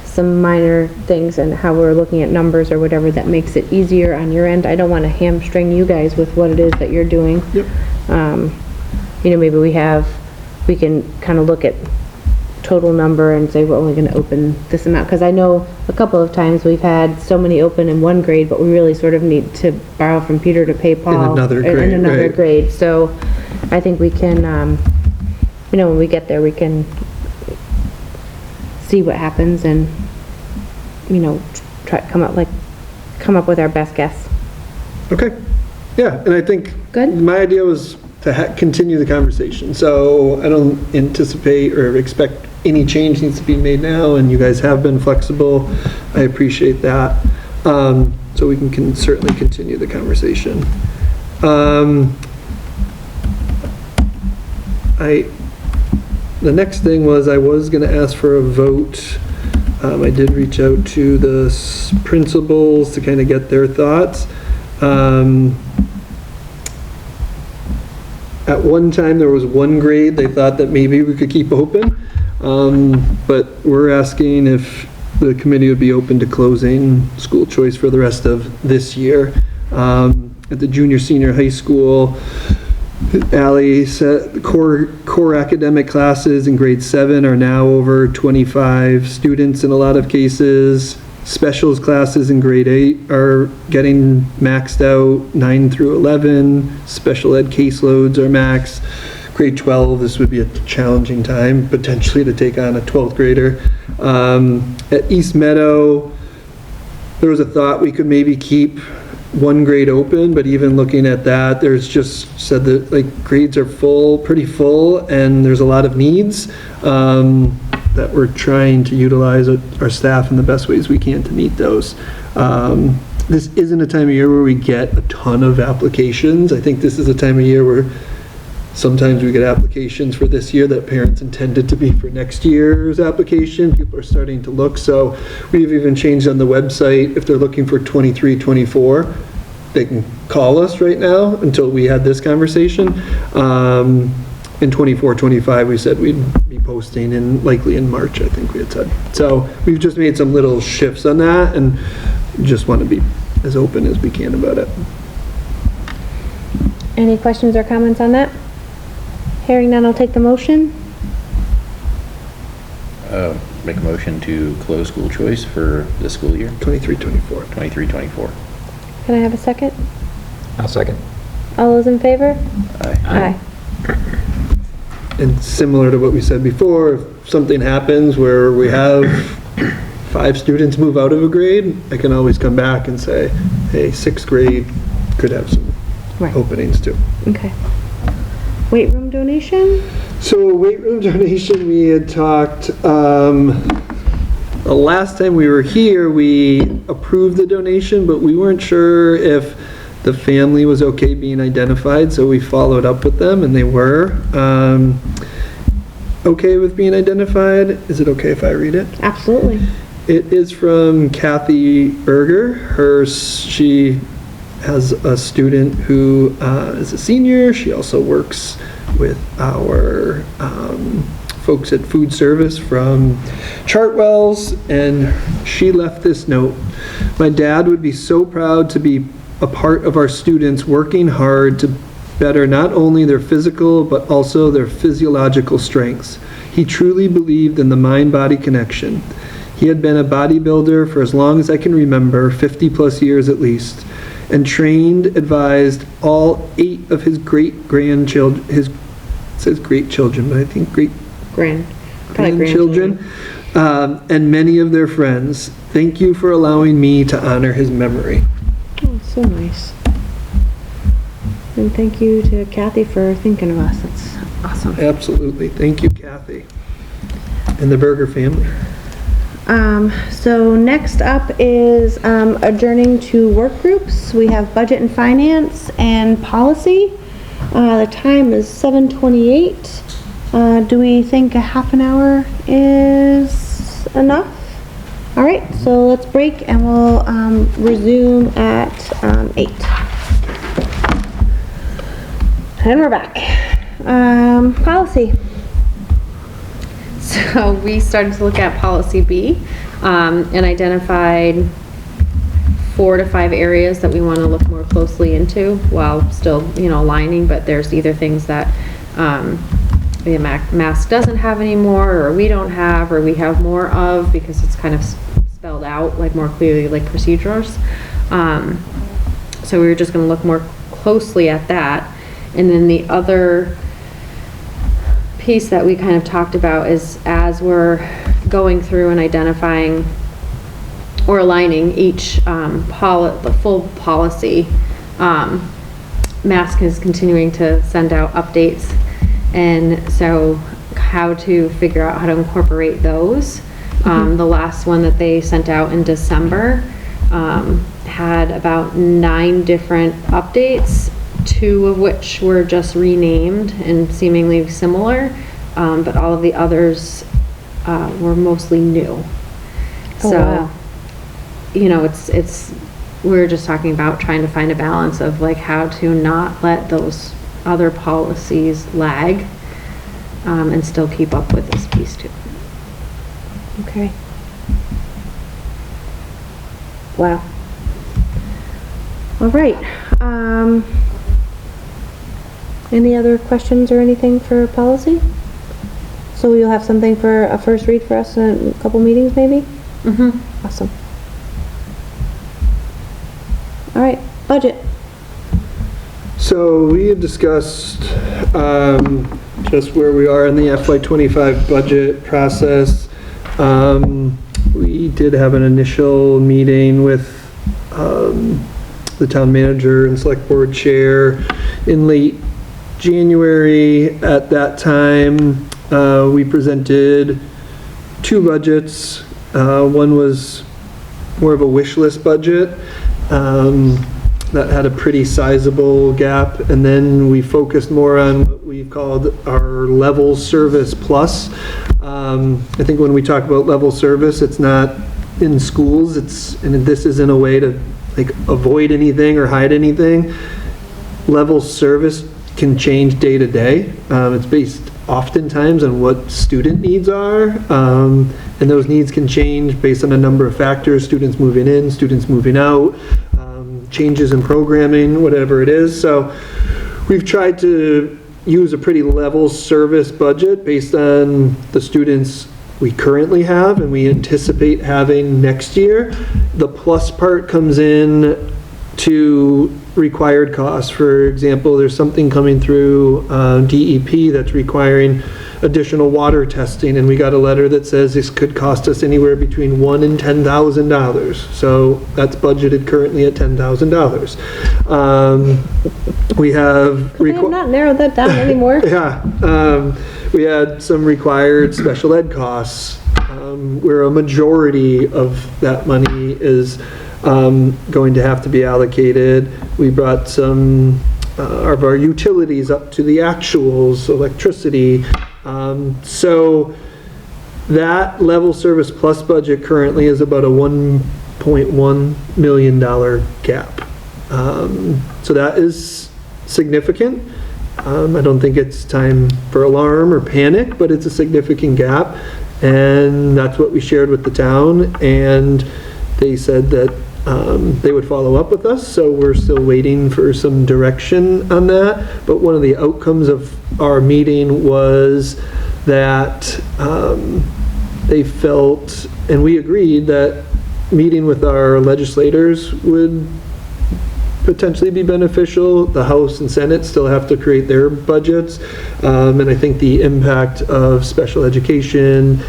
some minor things and how we're looking at numbers or whatever that makes it easier on your end, I don't want to hamstring you guys with what it is that you're doing. Yep. Maybe we can kind of look at total number and say we're only going to open this amount, because I know a couple of times we've had so many open in one grade, but we really sort of need to borrow from Peter to pay Paul In another grade, grade. So I think we can, when we get there, we can see what happens and, try come up with our best guess. Okay. Yeah, and I think Good. my idea was to continue the conversation. So I don't anticipate or expect any change needs to be made now, and you guys have been flexible. I appreciate that. So we can certainly continue the conversation. The next thing was I was going to ask for a vote I did reach out to the principals to kind of get their thoughts. At one time, there was one grade they thought that maybe we could keep open, but we're asking if the committee would be open to closing school choice for the rest of this year. At the junior, senior high school, Allie said core academic classes in grade 7 are now over 25 students in a lot of cases. Specials classes in grade 8 are getting maxed out, 9 through 11. Special ed caseloads are maxed. Grade 12, this would be a challenging time potentially to take on a 12th grader. At East Meadow, there was a thought we could maybe keep one grade open, but even looking at that, there's just said that like grades are full, pretty full, and there's a lot of needs that we're trying to utilize our staff in the best ways we can to meet those. This isn't a time of year where we get a ton of applications. I think this is a time of year where sometimes we get applications for this year that parents intended to be for next year's application. People are starting to look, so we've even changed on the website. If they're looking for 23, 24, they can call us right now until we had this conversation. In 24, 25, we said we'd be posting likely in March, I think we had said. So we've just made some little shifts on that and just want to be as open as we can about it. Any questions or comments on that? Hearing none, I'll take the motion. Make a motion to close school choice for this school year, 23, 24. 23-24. Can I have a second? I'll second. All those in favor? Aye. And similar to what we said before, if something happens where we have 5 students move out of a grade, I can always come back and say, hey, 6th grade could have some openings too. Okay. Weight room donation? So weight room donation, we had talked, the last time we were here, we approved the donation, but we weren't sure if the family was okay being identified, so we followed up with them, and they were okay with being identified. Is it okay if I read it? Absolutely. It is from Kathy Berger. She has a student who is a senior. She also works with our folks at food service from Chartwell's, and she left this note. My dad would be so proud to be a part of our students working hard to better not only their physical but also their physiological strengths. He truly believed in the mind-body connection. He had been a bodybuilder for as long as I can remember, 50 plus years at least, and trained, advised all 8 of his great-grandchildren, it says great children, but I think grandchildren, and many of their friends. Thank you for allowing me to honor his memory. Oh, so nice. And thank you to Kathy for thinking of us. That's awesome. Absolutely. Thank you, Kathy. And the Berger family. So next up is adjourning to work groups. We have budget and finance and policy. The time is 7:28. Do we think a half an hour is enough? All right, so let's break and we'll resume at 8. And we're back. Policy. So we started to look at policy B and identified 4 to 5 areas that we want to look more closely into while still, aligning, but there's either things that the mask doesn't have anymore, or we don't have, or we have more of, because it's kind of spelled out like more clearly, like procedures. So we were just going to look more closely at that. And then the other piece that we kind of talked about is, as we're going through and identifying or aligning each the full policy, MASC is continuing to send out updates, and so how to figure out how to incorporate those. The last one that they sent out in December had about 9 different updates, 2 of which were just renamed and seemingly similar, but all of the others were mostly new. Oh, So, wow. you know, we were just talking about trying to find a balance of like how to not let those other policies lag, and still keep up with this piece too. Okay. Wow. All right. Any other questions or anything for policy? So you'll have something for a first read for us in a couple meetings, maybe? Mm-hmm. Awesome. All right, budget. So we had discussed just where we are in the FY25 budget process. We did have an initial meeting with the town manager and select board chair in late January. At that time, we presented two budgets. One was more of a wish list budget that had a pretty sizable gap, and then we focused more on what we called our level service plus. I think when we talk about level service, it's not in schools, and this isn't a way to like avoid anything or hide anything. Level service can change day to day. It's based oftentimes on what student needs are, and those needs can change based on a number of factors: students moving in, students moving out, changes in programming, whatever it is. So we've tried to use a pretty level service budget based on the students we currently have and we anticipate having next year. The plus part comes in to required costs. For example, there's something coming through DEP that's requiring additional water testing, and we got a letter that says this could cost us anywhere between $1,000 and $10,000. So that's budgeted currently at $10,000. We have They have not narrowed that down anymore. yeah, we had some required special ed costs, where a majority of that money is going to have to be allocated. We brought some of our utilities up to the actuals, electricity. So that level service plus budget currently is about a $1.1 million gap. So that is significant. I don't think it's time for alarm or panic, but it's a significant gap. And that's what we shared with the town, and they said that they would follow up with us, so we're still waiting for some direction on that. But one of the outcomes of our meeting was that they felt, and we agreed, that meeting with our legislators would potentially be beneficial. The House and Senate still have to create their budgets, and I think the impact of special education,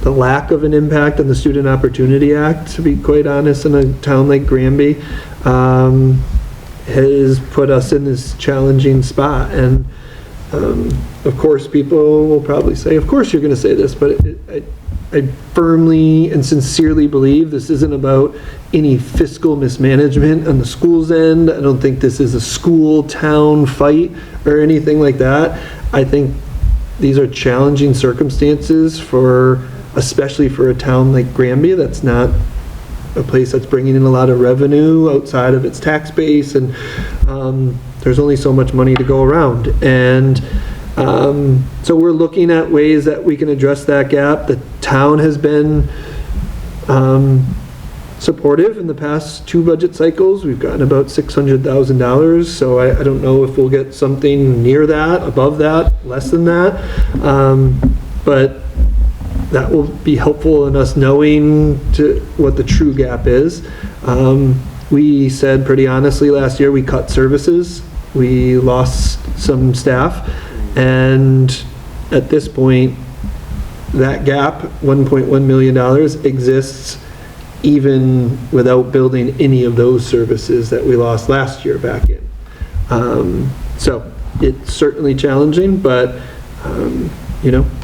the lack of an impact on the Student Opportunity Act, to be quite honest, in a town like Granby, has put us in this challenging spot. And of course, people will probably say, of course you're going to say this, but I firmly and sincerely believe this isn't about any fiscal mismanagement on the school's end. I don't think this is a school-town fight or anything like that. I think these are challenging circumstances especially for a town like Granby that's not a place that's bringing in a lot of revenue outside of its tax base, and there's only so much money to go around. And so we're looking at ways that we can address that gap. The town has been supportive in the past two budget cycles. We've gotten about $600,000, so I don't know if we'll get something near that, above that, less than that, but that will be helpful in us knowing what the true gap is. We said pretty honestly last year we cut services, we lost some staff, and at this point that gap, $1.1 million, exists even without building any of those services that we lost last year back in. So it's certainly challenging, but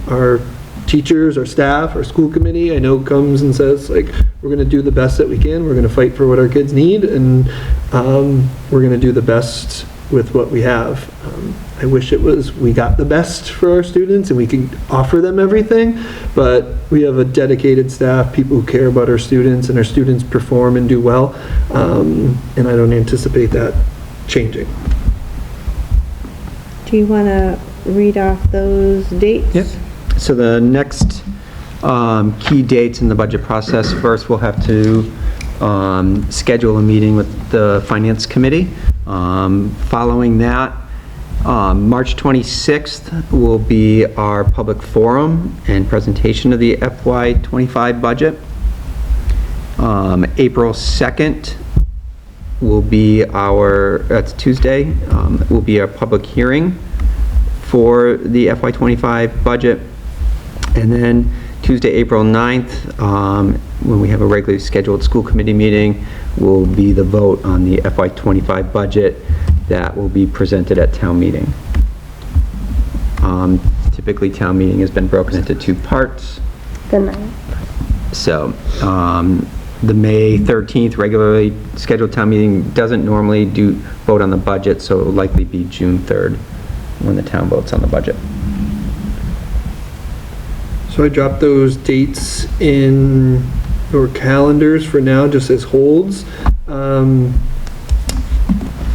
our teachers, our staff, our school committee, I know comes and says, like, we're going to do the best that we can. We're going to fight for what our kids need, and we're going to do the best with what we have. I wish it was, we got the best for our students and we could offer them everything, but we have a dedicated staff, people who care about our students, and our students perform and do well, and I don't anticipate that changing. Do you want to read off those dates? Yep. So the next key dates in the budget process, first we'll have to schedule a meeting with the Finance Committee. Following that, March 26th will be our public forum and presentation of the FY25 budget. April 2nd will be that's Tuesday, will be our public hearing for the FY25 budget. And then Tuesday, April 9th, when we have a regularly scheduled school committee meeting, will be the vote on the FY25 budget that will be presented at town meeting. Typically, town meeting has been broken into two parts. The 9th. So, the May 13th regularly scheduled town meeting doesn't normally vote on the budget, so it will likely be June 3rd when the town votes on the budget. So I dropped those dates in your calendars for now, just as holds.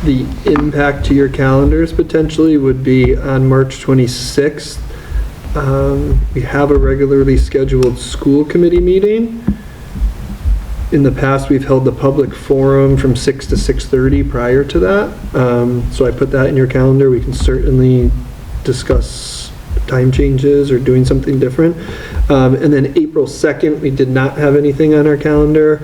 The impact to your calendars potentially would be on March 26th. We have a regularly scheduled school committee meeting. In the past, we've held the public forum from 6 to 6:30 prior to that. So I put that in your calendar. We can certainly discuss time changes or doing something different. And then April 2nd, we did not have anything on our calendar.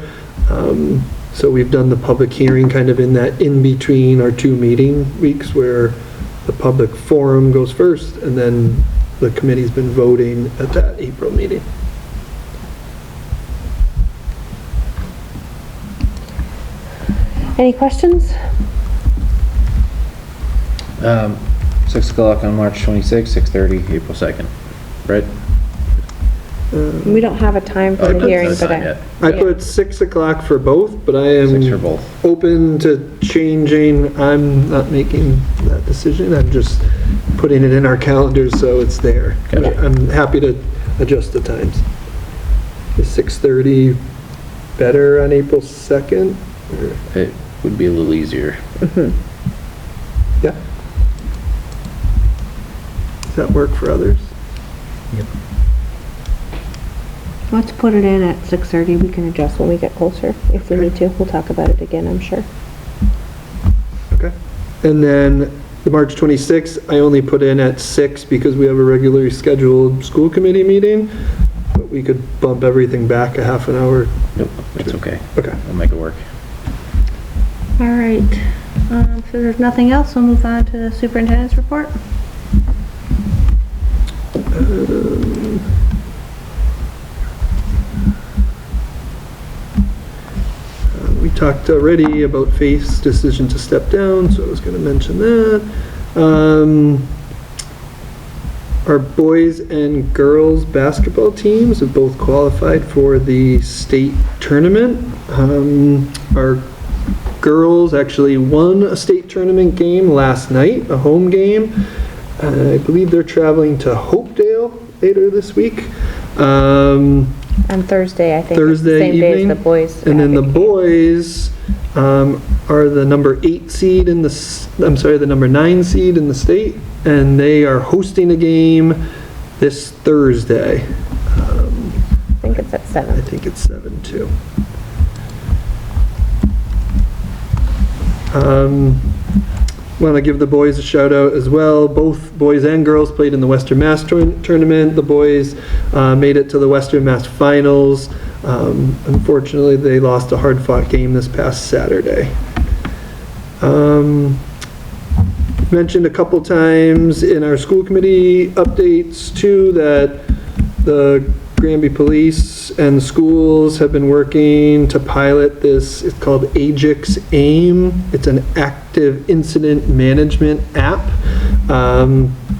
So we've done the public hearing kind of in that in-between our two meeting weeks where the public forum goes first and then the committee's been voting at that April meeting. Any questions? 6 o'clock on March 26th, 6:30, April 2nd, right? We don't have a time for Oh, the hearing, that's but not yet. I put 6 o'clock for both, but I 6 for am both. open to changing. I'm not making that decision. I'm just putting it in our calendars so it's there. Gotcha. I'm happy to adjust the times. Is 6:30 better on April 2nd? Or- It would be a little easier. Yeah. Does that work for others? let's put it in at 6:30. We can adjust when we get closer if we need to. We'll talk about it again, I'm sure. Okay. And then the March 26th, I only put in at 6 because we have a regularly scheduled school committee meeting. But we could bump everything back a half an hour. Nope, that's okay. Okay. I'll make it work. All right. If there's nothing else, we'll move on to the superintendent's report. We talked already about Faith's decision to step down, so I was going to mention that. Our boys and girls basketball teams have both qualified for the state tournament. Our girls actually won a state tournament game last night, a home game. I believe they're traveling to Hopedale later this week. On Thursday, I think. Thursday Same day as evening. the boys. And then the have a game. boys are the number 8 seed in the number 9 seed in the state, and they are hosting a game this Thursday. I think it's at I 7. think it's 7 too. Want to give the boys a shout out as well. Both boys and girls played in the Western Mass tournament. The boys made it to the Western Mass finals. Unfortunately, they lost a hard-fought game this past Saturday. Mentioned a couple times in our school committee updates too that the Granby Police and schools have been working to pilot this. It's called AGIX AIM. It's an active incident management app.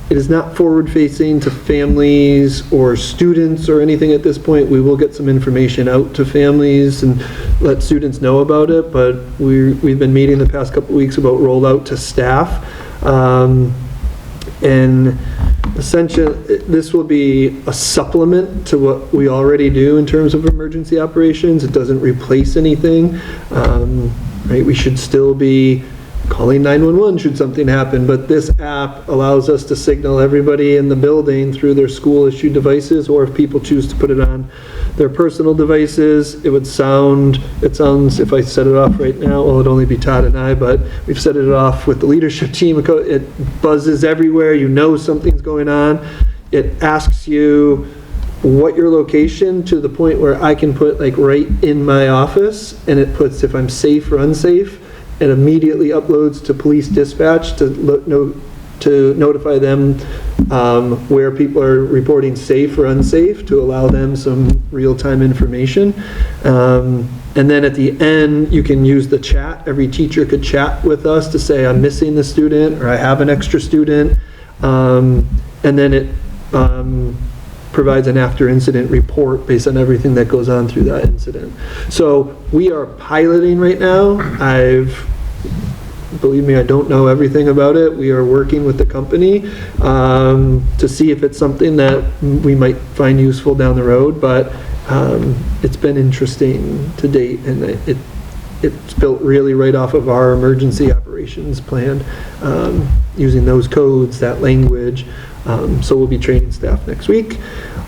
It is not forward-facing to families or students or anything at this point. We will get some information out to families and let students know about it, but we've been meeting the past couple weeks about rollout to staff. And essentially, this will be a supplement to what we already do in terms of emergency operations. It doesn't replace anything. Right? We should still be calling 911 should something happen, but this app allows us to signal everybody in the building through their school-issued devices, or if people choose to put it on their personal devices, it sounds, if I set it off right now, well, it'd only be Todd and I, but we've set it off with the leadership team. It buzzes everywhere. You know something's going on. It asks you what your location, to the point where I can put like right in my office, and it puts if I'm safe or unsafe. It immediately uploads to police dispatch to notify them where people are reporting safe or unsafe, to allow them some real-time information. And then at the end, you can use the chat. Every teacher could chat with us to say, I'm missing the student, or I have an extra student. And then it provides an after-incident report based on everything that goes on through that incident. So we are piloting right now. Believe me, I don't know everything about it. We are working with the company to see if it's something that we might find useful down the road, but it's been interesting to date, and it's built really right off of our emergency operations plan, using those codes, that language. So we'll be training staff next week.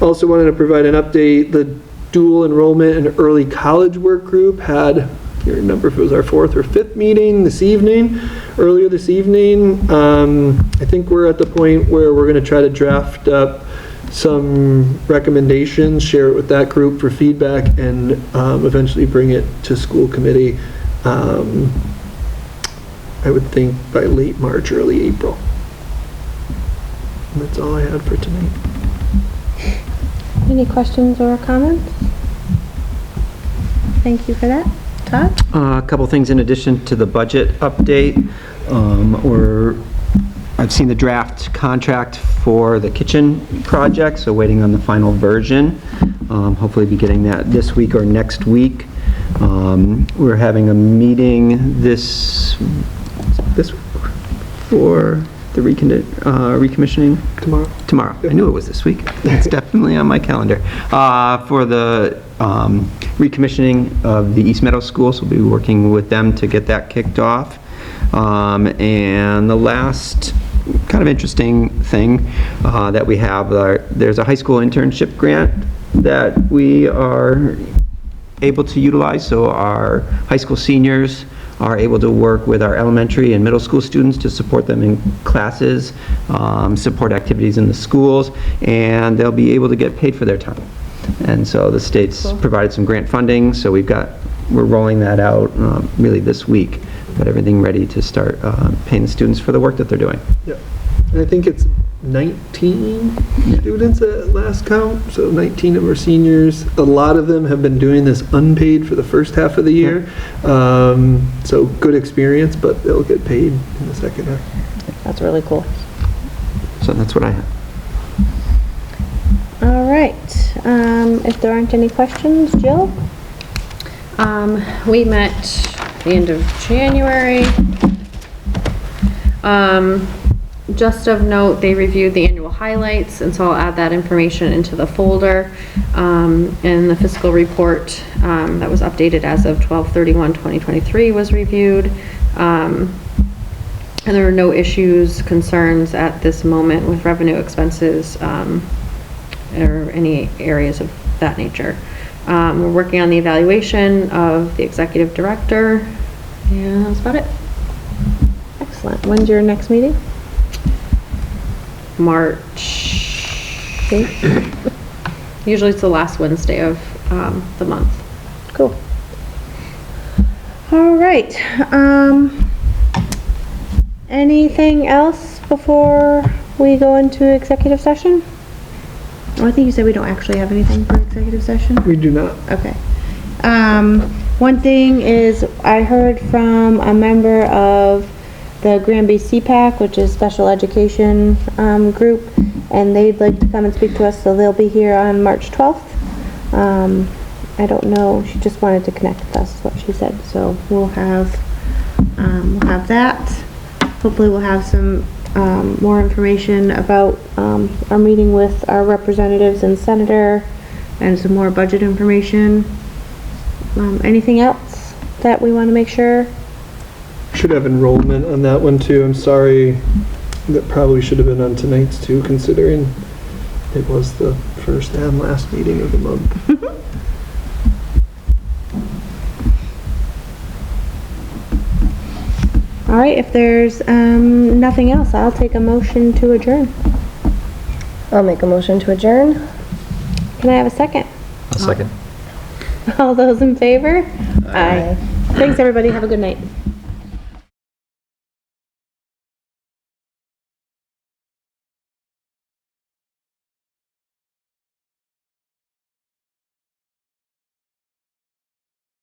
Also wanted to provide an update. The dual enrollment and early college work group had, I can't remember if it was our 4th or 5th meeting earlier this evening. I think we're at the point where we're going to try to draft up some recommendations, share it with that group for feedback, and eventually bring it to school committee, I would think by late March, early April. And that's all I had for tonight. Any questions or comments? Thank you for that. Todd? A couple things in addition to the budget update. I've seen the draft contract for the kitchen project, so waiting on the final version. Hopefully be getting that this week or next week. We're having a meeting this week for the recommissioning. Tomorrow. I knew it was this week. It's definitely on my calendar. For the recommissioning of the East Meadow School, so we'll be working with them to get that kicked off. And the last kind of interesting thing that we have, there's a high school internship grant that we are able to utilize. So our high school seniors are able to work with our elementary and middle school students to support them in classes, support activities in the schools, and they'll be able to get paid for their time. And so the state's provided some grant funding, so we're rolling that out really this week. Got everything ready to start paying the students for the work that they're doing. Yeah, and I think it's 19 students at last count, so 19 of our seniors. A lot of them have been doing this unpaid for the first half of the year, so good experience, but they'll get paid in the second half. That's really cool. So that's what I have. All right. If there aren't any questions, Jill? We met the end of January. Just of note, they reviewed the annual highlights, and so I'll add that information into the folder. And the fiscal report that was updated as of 12/31/2023 was reviewed. And there were no issues, concerns at this moment with revenue, expenses, or any areas of that nature. We're working on the evaluation of the executive director, and that's about it. Excellent. When's your next meeting? March 8th. Usually it's the last Wednesday of the month. Cool. All right. Anything else before we go into executive session? Oh, I think you said we don't actually have anything for executive session. We do not. Okay. One thing is I heard from a member of the Granby CPAC, which is special education group, and they'd like to come and speak to us, so they'll be here on March 12th. I don't know, she just wanted to connect with us, is what she said, so we'll have that. Hopefully we'll have some, more information about, our meeting with our representatives and senator, and some more budget information. Anything else that we want to make sure? Should have enrollment on that one too. I'm sorry, that probably should have been on tonight's too, considering it was the first and last meeting of the month. All right, if there's, nothing else, I'll take a motion to adjourn. I'll make a motion to adjourn. Can I have a second? A second. All those in favor? Aye. Thanks, everybody. Have a good night.